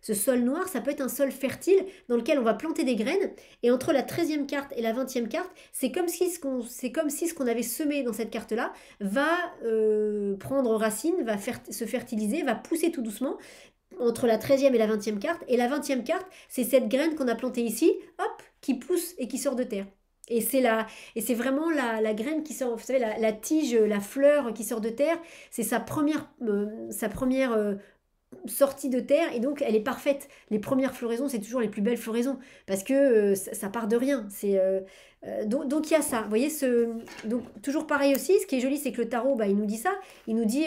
ce sol noir, ça peut être un sol fertile dans lequel on va planter des graines, et entre la 13e carte et la 20e carte, c'est comme si ce qu'on avait semé dans cette carte-là va prendre racine, va se fertiliser, va pousser tout doucement entre la 13e et la 20e carte. Et la 20e carte, c'est cette graine qu'on a plantée ici, hop, qui pousse et qui sort de terre. Et c'est vraiment la graine qui sort, vous savez, la tige, la fleur qui sort de terre, c'est sa première sortie de terre, et donc elle est parfaite. Les premières floraisons, c'est toujours les plus belles floraisons, parce que ça part de rien. Donc il y a ça, vous voyez, donc toujours pareil aussi, ce qui est joli, c'est que le tarot, bah, il nous dit ça, il nous dit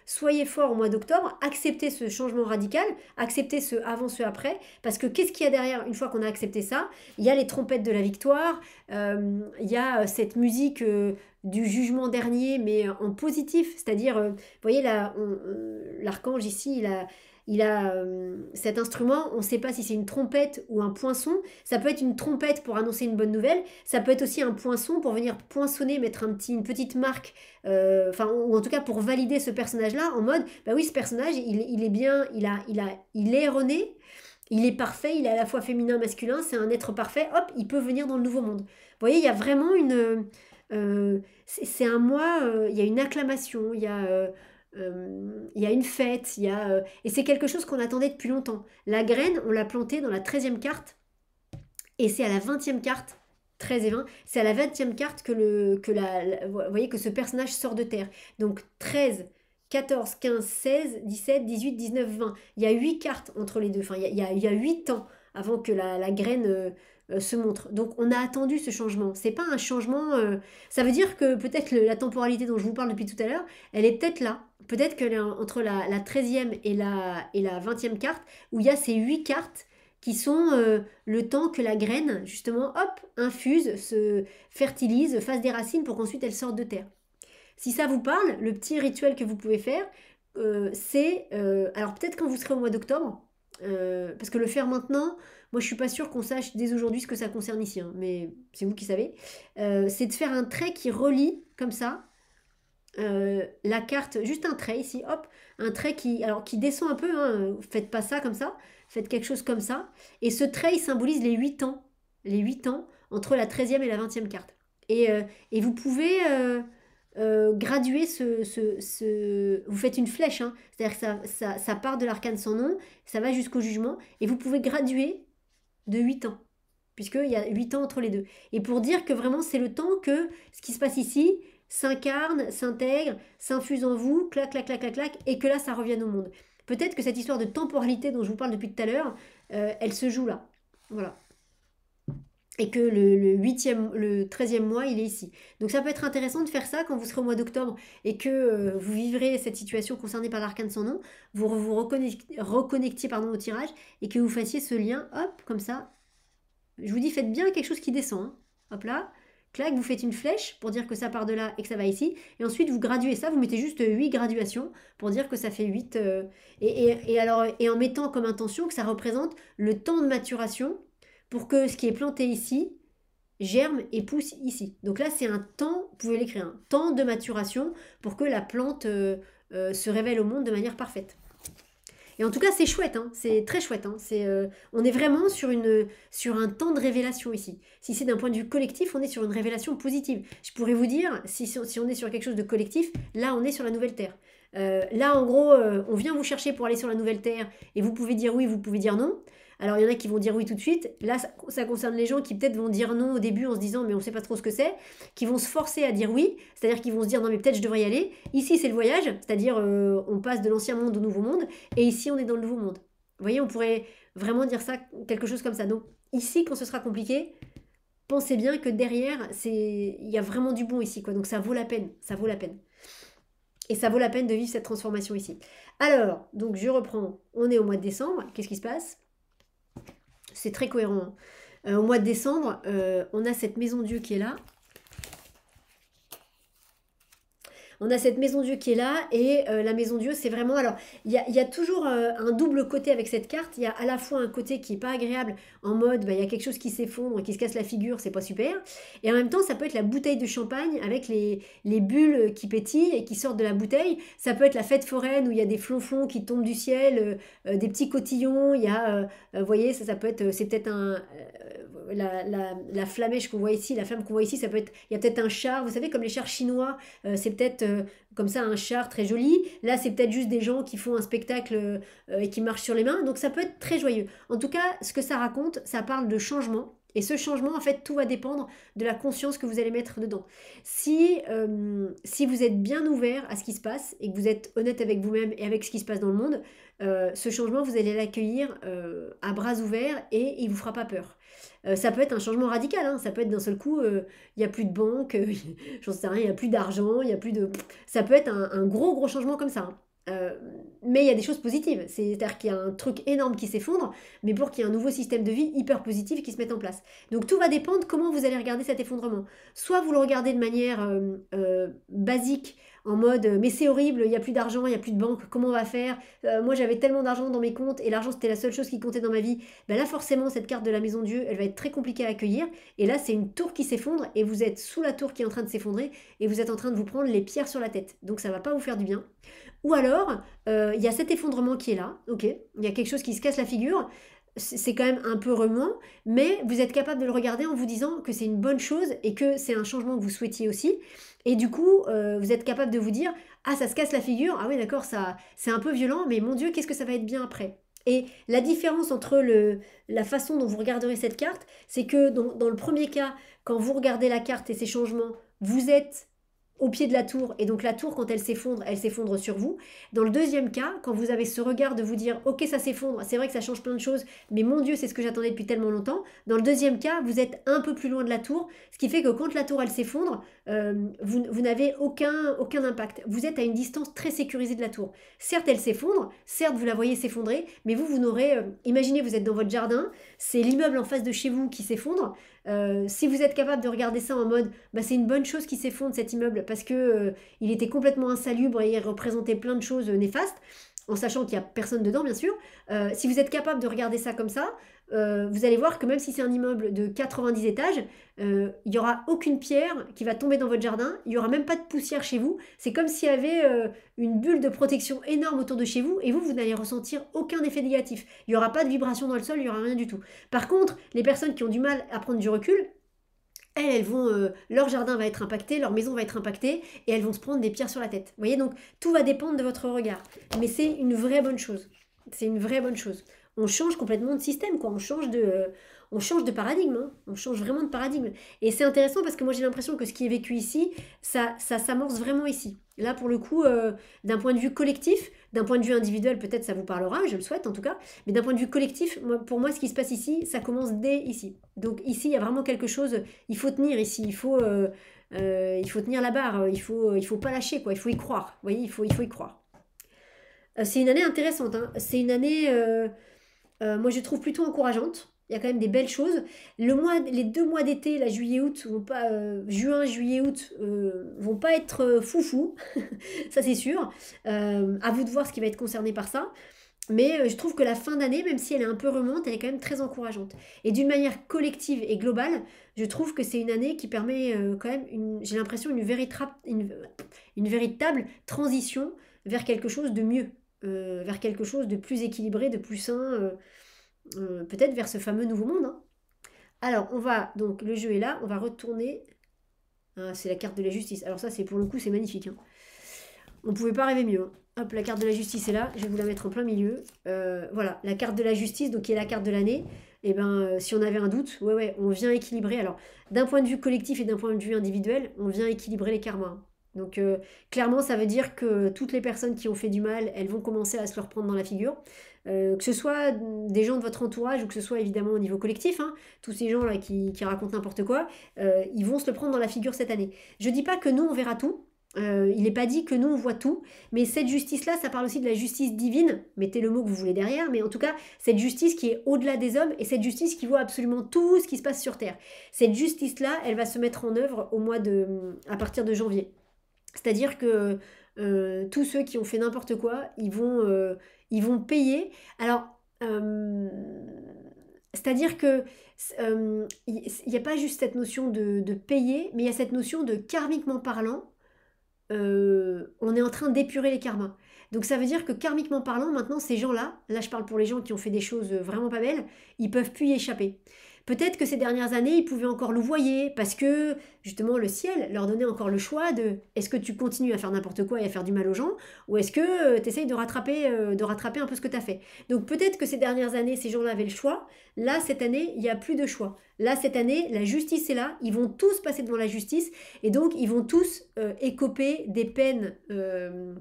soyez forts au mois d'octobre, acceptez ce changement radical, acceptez ce avant, ce après, parce que qu'est-ce qu'il y a derrière une fois qu'on a accepté ça? Il y a les trompettes de la victoire, il y a cette musique du jugement dernier, mais en positif, c'est-à-dire, vous voyez, l'archange ici, il a cet instrument, on ne sait pas si c'est une trompette ou un poinçon, ça peut être une trompette pour annoncer une bonne nouvelle, ça peut être aussi un poinçon pour venir poinçonner, mettre une petite marque, ou en tout cas pour valider ce personnage-là, en mode, bah oui, ce personnage, il est bien, il est rené, il est parfait, il est à la fois féminin, masculin, c'est un être parfait, hop, il peut venir dans le nouveau monde. Vous voyez, il y a vraiment c'est un mois, il y a une acclamation, il y a une fête, et c'est quelque chose qu'on attendait depuis longtemps. La graine, on l'a plantée dans la 13e carte, et c'est à la 20e carte, 13 et 20, c'est à la 20e carte vous voyez que ce personnage sort de terre. Donc 13, 14, 15, 16, 17, 18, 19, 20. Il y a 8 cartes entre les deux. Enfin, il y a 8 ans avant que la graine se montre. Donc on a attendu ce changement. C'est pas un changement... ça veut dire que peut-être la temporalité dont je vous parle depuis tout à l'heure, elle est peut-être là. Peut-être qu'elle est entre la 13e et la 20e carte, où il y a ces 8 cartes qui sont le temps que la graine, justement, hop, infuse, se fertilise, fasse des racines pour qu'ensuite elle sorte de terre. Si ça vous parle, le petit rituel que vous pouvez faire, c'est... alors peut-être quand vous serez au mois d'octobre, parce que le faire maintenant, moi je suis pas sûre qu'on sache dès aujourd'hui ce que ça concerne ici, hein, mais c'est vous qui savez, c'est de faire un trait qui relie, comme ça, la carte, juste un trait ici, hop, un trait qui descend un peu, hein, faites pas ça comme ça, faites quelque chose comme ça, et ce trait il symbolise les 8 ans entre la 13e et la 20e carte. Et vous pouvez graduer vous faites une flèche, hein, c'est-à-dire que ça part de l'arcane sans nom, ça va jusqu'au jugement, et vous pouvez graduer de 8 ans, puisqu'il y a 8 ans entre les deux. Et pour dire que vraiment c'est le temps que ce qui se passe ici s'incarne, s'intègre, s'infuse en vous, clac, clac, clac, clac, clac, et que là, ça revienne au monde. Peut-être que cette histoire de temporalité dont je vous parle depuis tout à l'heure, elle se joue là. Voilà. Et que le 13e mois, il est ici. Donc ça peut être intéressant de faire ça quand vous serez au mois d'octobre et que vous vivrez cette situation concernée par l'arcane sans nom, vous reconnectiez au tirage et que vous fassiez ce lien, hop, comme ça. Je vous dis, faites bien quelque chose qui descend. Hein. Hop là. Clac, vous faites une flèche pour dire que ça part de là et que ça va ici. Et ensuite, vous graduez ça, vous mettez juste 8 graduations pour dire que ça fait 8. Et en mettant comme intention que ça représente le temps de maturation pour que ce qui est planté ici germe et pousse ici. Donc là, c'est un temps, vous pouvez l'écrire, un temps de maturation pour que la plante se révèle au monde de manière parfaite. Et en tout cas, c'est chouette, hein, c'est très chouette. Hein, on est vraiment sur un temps de révélation ici. Si c'est d'un point de vue collectif, on est sur une révélation positive. Je pourrais vous dire, si on est sur quelque chose de collectif, là, on est sur la nouvelle Terre. Là, en gros, on vient vous chercher pour aller sur la nouvelle Terre, et vous pouvez dire oui, vous pouvez dire non. Alors, il y en a qui vont dire oui tout de suite. Là, ça concerne les gens qui peut-être vont dire non au début en se disant mais on ne sait pas trop ce que c'est, qui vont se forcer à dire oui, c'est-à-dire qu'ils vont se dire non mais peut-être je devrais y aller. Ici, c'est le voyage, c'est-à-dire on passe de l'ancien monde au nouveau monde, et ici, on est dans le nouveau monde. Vous voyez, on pourrait vraiment dire ça, quelque chose comme ça. Donc, ici, quand ce sera compliqué, pensez bien que derrière, il y a vraiment du bon ici, quoi. Donc, ça vaut la peine, ça vaut la peine. Et ça vaut la peine de vivre cette transformation ici. Alors, donc je reprends, on est au mois de décembre, qu'est-ce qui se passe? C'est très cohérent. Hein. Au mois de décembre, on a cette maison Dieu qui est là. On a cette maison Dieu qui est là et la maison Dieu, c'est vraiment... Alors, il y a toujours un double côté avec cette carte. Il y a à la fois un côté qui est pas agréable, en mode, il y a quelque chose qui s'effondre, qui se casse la figure, c'est pas super. Et en même temps, ça peut être la bouteille de champagne avec les bulles qui pétillent et qui sortent de la bouteille. Ça peut être la fête foraine où il y a des flonflons qui tombent du ciel, des petits cotillons. Il y a, vous voyez, ça peut être... c'est peut-être la flamèche qu'on voit ici, la flamme qu'on voit ici, ça peut être... Il y a peut-être un char, vous savez, comme les chars chinois, c'est peut-être comme ça un char très joli. Là, c'est peut-être juste des gens qui font un spectacle et qui marchent sur les mains. Donc, ça peut être très joyeux. En tout cas, ce que ça raconte, ça parle de changement. Et ce changement, en fait, tout va dépendre de la conscience que vous allez mettre dedans. Si vous êtes bien ouvert à ce qui se passe et que vous êtes honnête avec vous-même et avec ce qui se passe dans le monde, ce changement, vous allez l'accueillir à bras ouverts et il ne vous fera pas peur. Ça peut être un changement radical, hein. Ça peut être d'un seul coup, il n'y a plus de banque, j'en sais rien, il n'y a plus d'argent, il n'y a plus de... Ça peut être un gros gros changement comme ça. Hein. Mais il y a des choses positives, c'est-à-dire qu'il y a un truc énorme qui s'effondre, mais pour qu'il y ait un nouveau système de vie hyper positif qui se mette en place. Donc tout va dépendre comment vous allez regarder cet effondrement. Soit vous le regardez de manière basique, en mode mais c'est horrible, il n'y a plus d'argent, il n'y a plus de banque, comment on va faire? Moi j'avais tellement d'argent dans mes comptes et l'argent c'était la seule chose qui comptait dans ma vie. Ben là forcément cette carte de la maison Dieu, elle va être très compliquée à accueillir. Et là c'est une tour qui s'effondre et vous êtes sous la tour qui est en train de s'effondrer et vous êtes en train de vous prendre les pierres sur la tête. Donc ça va pas vous faire du bien. Ou alors, il y a cet effondrement qui est là, ok, il y a quelque chose qui se casse la figure, c'est quand même un peu remuant, mais vous êtes capable de le regarder en vous disant que c'est une bonne chose et que c'est un changement que vous souhaitiez aussi. Et du coup, vous êtes capable de vous dire, ah ça se casse la figure, ah oui d'accord, ça c'est un peu violent, mais mon Dieu, qu'est-ce que ça va être bien après. Et la différence entre la façon dont vous regarderez cette carte, c'est que dans le premier cas, quand vous regardez la carte et ses changements, vous êtes au pied de la tour, et donc la tour, quand elle s'effondre sur vous. Dans le deuxième cas, quand vous avez ce regard de vous dire, ok, ça s'effondre, c'est vrai que ça change plein de choses, mais mon Dieu, c'est ce que j'attendais depuis tellement longtemps. Dans le deuxième cas, vous êtes un peu plus loin de la tour, ce qui fait que quand la tour, elle s'effondre, vous n'avez aucun impact. Vous êtes à une distance très sécurisée de la tour. Certes, elle s'effondre, certes, vous la voyez s'effondrer, mais vous n'aurez... imaginez, vous êtes dans votre jardin, c'est l'immeuble en face de chez vous qui s'effondre. Si vous êtes capable de regarder ça en mode bah, c'est une bonne chose qui s'effondre cet immeuble parce que il était complètement insalubre et il représentait plein de choses néfastes, en sachant qu'il n'y a personne dedans bien sûr, si vous êtes capable de regarder ça comme ça, vous allez voir que même si c'est un immeuble de 90 étages, il n'y aura aucune pierre qui va tomber dans votre jardin, il n'y aura même pas de poussière chez vous, c'est comme s'il y avait une bulle de protection énorme autour de chez vous et vous n'allez ressentir aucun effet négatif. Il n'y aura pas de vibration dans le sol, il n'y aura rien du tout. Par contre, les personnes qui ont du mal à prendre du recul, elles vont, leur jardin va être impacté, leur maison va être impactée et elles vont se prendre des pierres sur la tête. Vous voyez, donc tout va dépendre de votre regard. Mais c'est une vraie bonne chose. C'est une vraie bonne chose. On change complètement de système, quoi. On change de paradigme. Hein. On change vraiment de paradigme. Et c'est intéressant parce que moi j'ai l'impression que ce qui est vécu ici, ça s'amorce vraiment ici. Là, pour le coup, d'un point de vue collectif, d'un point de vue individuel, peut-être ça vous parlera, je le souhaite en tout cas, mais d'un point de vue collectif, pour moi, ce qui se passe ici, ça commence dès ici. Donc ici, il y a vraiment quelque chose, il faut tenir ici, il faut tenir la barre, il faut pas lâcher, quoi. Il faut y croire. Vous voyez, il faut y croire. C'est une année intéressante. Hein. C'est une année, moi, je trouve plutôt encourageante. Il y a quand même des belles choses. Les 2 mois d'été, là, juillet-août, juin, juillet-août, vont pas être foufou, ça c'est sûr. À vous de voir ce qui va être concerné par ça. Mais je trouve que la fin d'année, même si elle est un peu remonte, elle est quand même très encourageante. Et d'une manière collective et globale, je trouve que c'est une année qui permet quand même, j'ai l'impression, une véritable transition vers quelque chose de mieux. vers quelque chose de plus équilibré, de plus sain, peut-être vers ce fameux nouveau monde, hein. Alors, donc le jeu est là, on va retourner. Ah, c'est la carte de la justice. Alors ça, c'est pour le coup, c'est magnifique, hein. On pouvait pas rêver mieux, hein. Hop, la carte de la justice est là, je vais vous la mettre en plein milieu. Voilà, la carte de la justice, donc qui est la carte de l'année. Et ben, si on avait un doute, ouais, on vient équilibrer. Alors, d'un point de vue collectif et d'un point de vue individuel, on vient équilibrer les karmas, hein. Donc, clairement, ça veut dire que toutes les personnes qui ont fait du mal, elles vont commencer à se le reprendre dans la figure. Que ce soit des gens de votre entourage ou que ce soit évidemment au niveau collectif, hein, tous ces gens-là qui racontent n'importe quoi, ils vont se le prendre dans la figure cette année. Je dis pas que nous, on verra tout. Il n'est pas dit que nous on voit tout, mais cette justice-là, ça parle aussi de la justice divine, mettez le mot que vous voulez derrière, mais en tout cas, cette justice qui est au-delà des hommes, et cette justice qui voit absolument tout ce qui se passe sur Terre. Cette justice-là, elle va se mettre en œuvre à partir de janvier. C'est-à-dire que tous ceux qui ont fait n'importe quoi, ils vont payer. Alors, c'est-à-dire que il n'y a pas juste cette notion de payer, mais il y a cette notion de karmiquement parlant, on est en train d'épurer les karmas. Donc ça veut dire que karmiquement parlant, maintenant ces gens-là, là je parle pour les gens qui ont fait des choses vraiment pas belles, ils peuvent plus y échapper. Peut-être que ces dernières années, ils pouvaient encore louvoyer parce que justement le ciel leur donnait encore le choix de est-ce que tu continues à faire n'importe quoi et à faire du mal aux gens ou est-ce que tu essayes de rattraper un peu ce que tu as fait. Donc peut-être que ces dernières années, ces gens-là avaient le choix. Là, cette année, il n'y a plus de choix. Là, cette année, la justice est là. Ils vont tous passer devant la justice et donc ils vont tous écoper des peines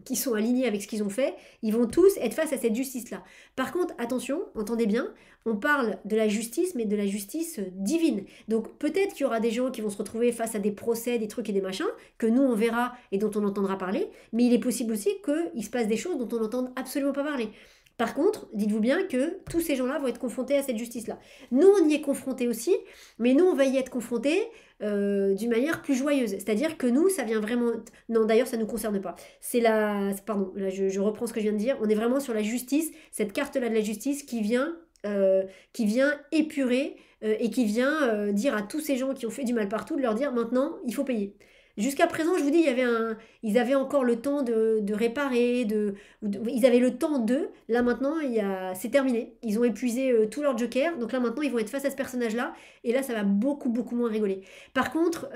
qui sont alignées avec ce qu'ils ont fait. Ils vont tous être face à cette justice-là. Par contre, attention, entendez bien, on parle de la justice, mais de la justice divine. Donc peut-être qu'il y aura des gens qui vont se retrouver face à des procès, des trucs et des machins, que nous on verra et dont on entendra parler, mais il est possible aussi qu'il se passe des choses dont on n'entende absolument pas parler. Par contre, dites-vous bien que tous ces gens-là vont être confrontés à cette justice-là. Nous, on y est confrontés aussi, mais nous, on va y être confrontés d'une manière plus joyeuse. C'est-à-dire que nous, ça vient vraiment... Non, d'ailleurs, ça ne nous concerne pas. C'est la... Pardon, là, je reprends ce que je viens de dire. On est vraiment sur la justice, cette carte-là de la justice qui vient épurer et qui vient dire à tous ces gens qui ont fait du mal partout, de leur dire maintenant, il faut payer. Jusqu'à présent, je vous dis, ils avaient encore le temps de réparer, ils avaient le temps d'eux. Là maintenant, c'est terminé. Ils ont épuisé tout leur joker. Donc là maintenant, ils vont être face à ce personnage-là. Et là, ça va beaucoup, beaucoup moins rigoler. Par contre,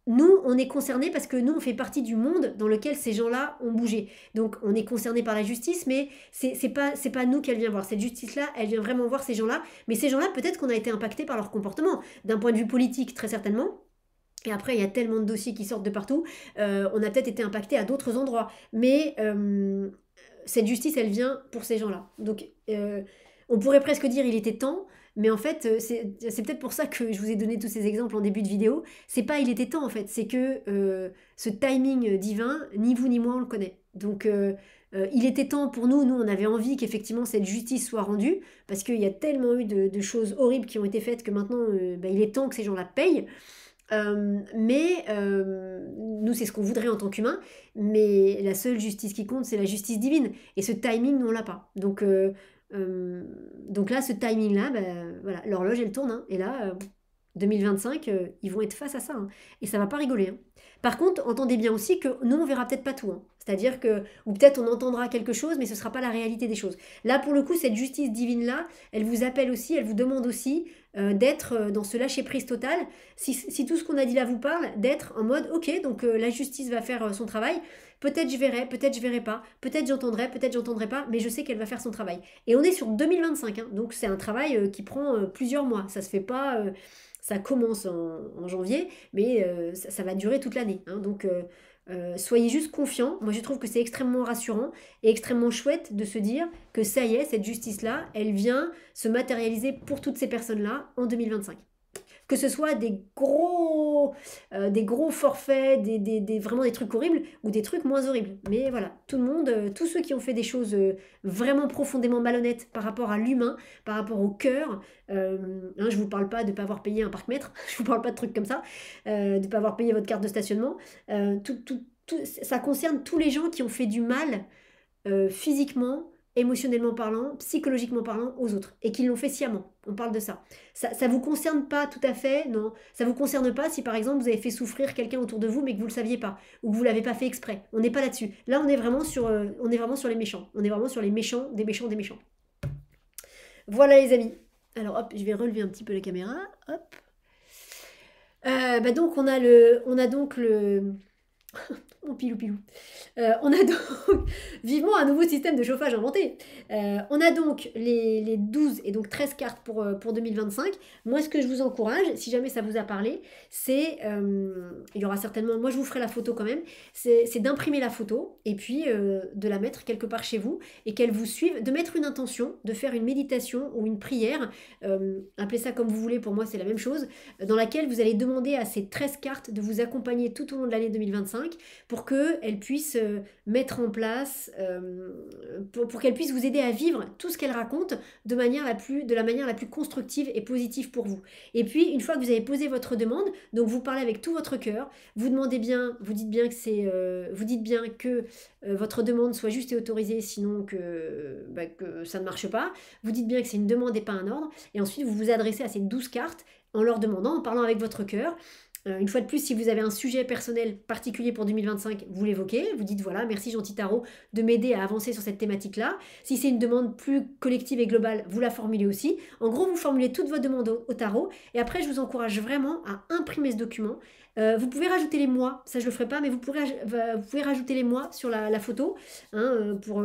nous, on est concernés parce que nous, on fait partie du monde dans lequel ces gens-là ont bougé. Donc, on est concernés par la justice, mais c'est pas nous qu'elle vient voir. Cette justice-là, elle vient vraiment voir ces gens-là. Mais ces gens-là, peut-être qu'on a été impactés par leur comportement. D'un point de vue politique, très certainement. Et après, il y a tellement de dossiers qui sortent de partout. On a peut-être été impacté à d'autres endroits. Mais cette justice, elle vient pour ces gens-là. Donc, on pourrait presque dire il était temps. Mais en fait, c'est peut-être pour ça que je vous ai donné tous ces exemples en début de vidéo. C'est pas il était temps en fait. C'est que ce timing divin, ni vous ni moi, on le connaît. Donc, il était temps pour nous. Nous, on avait envie qu'effectivement cette justice soit rendue. Parce qu'il y a tellement eu de choses horribles qui ont été faites que maintenant, il est temps que ces gens-là payent. Nous c'est ce qu'on voudrait en tant qu'humain, mais la seule justice qui compte c'est la justice divine et ce timing nous on l'a pas, donc là ce timing là voilà, l'horloge elle tourne, hein, et là 2025 ils vont être face à ça, hein, et ça va pas rigoler, hein. Par contre, entendez bien aussi que nous on verra peut-être pas tout, hein. C'est-à-dire que, ou peut-être on entendra quelque chose, mais ce sera pas la réalité des choses. Là pour le coup, cette justice divine là, elle vous appelle aussi, elle vous demande aussi d'être dans ce lâcher-prise total. Si tout ce qu'on a dit là vous parle, d'être en mode ok, donc la justice va faire son travail, peut-être je verrai pas, peut-être j'entendrai pas, mais je sais qu'elle va faire son travail. Et on est sur 2025, hein, donc c'est un travail qui prend plusieurs mois, ça se fait pas, ça commence en janvier, mais ça va durer toute l'année, hein, donc soyez juste confiants. Moi je trouve que c'est extrêmement rassurant et extrêmement chouette de se dire que ça y est, cette justice-là, elle vient se matérialiser pour toutes ces personnes-là en 2025. Que ce soit des gros forfaits, vraiment des trucs horribles ou des trucs moins horribles. Mais voilà, tout le monde, tous ceux qui ont fait des choses vraiment profondément malhonnêtes par rapport à l'humain, par rapport au cœur, je vous parle pas de ne pas avoir payé un parc-mètre, je vous parle pas de trucs comme ça, de ne pas avoir payé votre carte de stationnement, ça concerne tous les gens qui ont fait du mal physiquement, émotionnellement parlant, psychologiquement parlant, aux autres, et qu'ils l'ont fait sciemment. On parle de ça. Ça vous concerne pas tout à fait, non. Ça vous concerne pas si par exemple vous avez fait souffrir quelqu'un autour de vous, mais que vous le saviez pas, ou que vous l'avez pas fait exprès. On n'est pas là-dessus. Là, on est vraiment sur les méchants. On est vraiment sur les méchants, des méchants, des méchants. Voilà les amis. Alors hop, je vais relever un petit peu la caméra. Hop. Donc on a donc le mon pilou pilou. On a donc vivement un nouveau système de chauffage inventé. On a donc les 12 et donc 13 cartes pour 2025. Moi, ce que je vous encourage, si jamais ça vous a parlé, c'est, il y aura certainement, moi je vous ferai la photo quand même, c'est d'imprimer la photo et puis de la mettre quelque part chez vous et qu'elle vous suive, de mettre une intention, de faire une méditation ou une prière, appelez ça comme vous voulez, pour moi c'est la même chose, dans laquelle vous allez demander à ces 13 cartes de vous accompagner tout au long de l'année 2025 pour qu'elles puissent mettre en place, pour qu'elles puissent vous aider à vivre tout ce qu'elles racontent de la manière la plus constructive et positive pour vous. Et puis, une fois que vous avez posé votre demande, donc vous parlez avec tout votre cœur, vous demandez bien, vous dites bien que votre demande soit juste et autorisée, sinon que ça ne marche pas. Vous dites bien que c'est une demande et pas un ordre. Et ensuite, vous vous adressez à ces 12 cartes en leur demandant, en parlant avec votre cœur. Une fois de plus, si vous avez un sujet personnel particulier pour 2025, vous l'évoquez, vous dites voilà, merci gentil tarot de m'aider à avancer sur cette thématique-là. Si c'est une demande plus collective et globale, vous la formulez aussi. En gros, vous formulez toutes vos demandes au tarot et après, je vous encourage vraiment à imprimer ce document. Vous pouvez rajouter les mois, ça je le ferai pas, mais vous pouvez rajouter les mois sur la photo pour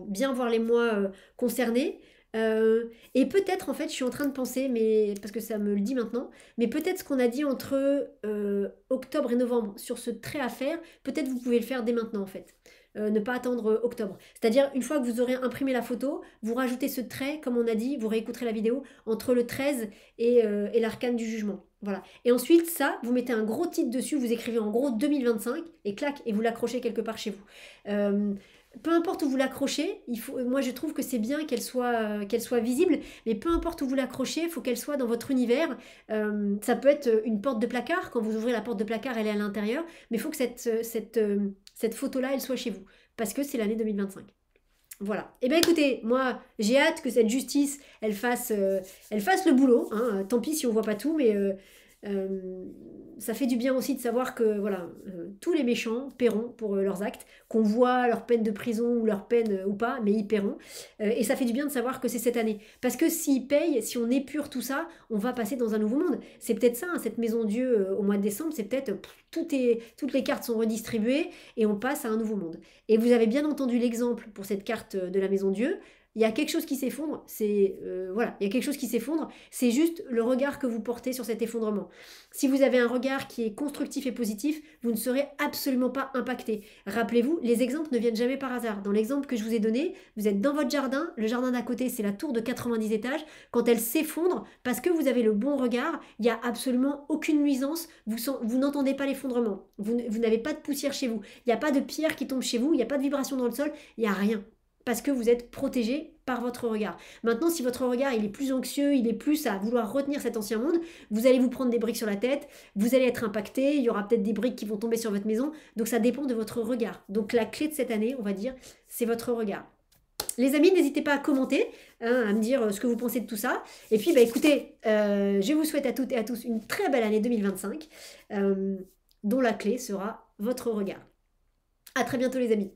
bien voir les mois concernés. Et peut-être, en fait, je suis en train de penser, mais parce que ça me le dit maintenant, mais peut-être ce qu'on a dit entre octobre et novembre sur ce trait à faire, peut-être vous pouvez le faire dès maintenant, en fait. Ne pas attendre octobre. C'est-à-dire, une fois que vous aurez imprimé la photo, vous rajoutez ce trait, comme on a dit, vous réécouterez la vidéo, entre le 13 et l'arcane du jugement. Voilà. Et ensuite, ça, vous mettez un gros titre dessus, vous écrivez en gros 2025, et clac, et vous l'accrochez quelque part chez vous. Peu importe où vous l'accrochez, moi je trouve que c'est bien qu'elle soit visible, mais peu importe où vous l'accrochez, il faut qu'elle soit dans votre univers. Ça peut être une porte de placard, quand vous ouvrez la porte de placard, elle est à l'intérieur, mais il faut que cette photo-là, elle soit chez vous, parce que c'est l'année 2025. Voilà. Et bien écoutez, moi j'ai hâte que cette justice, elle fasse le boulot. Hein. Tant pis si on voit pas tout, mais ça fait du bien aussi de savoir que voilà, tous les méchants paieront pour leurs actes, qu'on voit leur peine de prison ou leur peine ou pas, mais ils paieront. Et ça fait du bien de savoir que c'est cette année. Parce que s'ils payent, si on épure tout ça, on va passer dans un nouveau monde. C'est peut-être ça, hein, cette maison Dieu au mois de décembre, c'est peut-être toutes les cartes sont redistribuées et on passe à un nouveau monde. Et vous avez bien entendu l'exemple pour cette carte de la maison Dieu. Il y a quelque chose qui s'effondre, il y a quelque chose qui s'effondre, c'est juste le regard que vous portez sur cet effondrement. Si vous avez un regard qui est constructif et positif, vous ne serez absolument pas impacté. Rappelez-vous, les exemples ne viennent jamais par hasard. Dans l'exemple que je vous ai donné, vous êtes dans votre jardin, le jardin d'à côté, c'est la tour de 90 étages. Quand elle s'effondre, parce que vous avez le bon regard, il n'y a absolument aucune nuisance, vous n'entendez pas l'effondrement, vous n'avez pas de poussière chez vous, il n'y a pas de pierre qui tombe chez vous, il n'y a pas de vibration dans le sol, il n'y a rien. Parce que vous êtes protégé par votre regard. Maintenant, si votre regard il est plus anxieux, il est plus à vouloir retenir cet ancien monde, vous allez vous prendre des briques sur la tête, vous allez être impacté, il y aura peut-être des briques qui vont tomber sur votre maison, donc ça dépend de votre regard. Donc la clé de cette année, on va dire, c'est votre regard. Les amis, n'hésitez pas à commenter, à me dire ce que vous pensez de tout ça. Et puis, écoutez, je vous souhaite à toutes et à tous une très belle année 2025, dont la clé sera votre regard. À très bientôt les amis.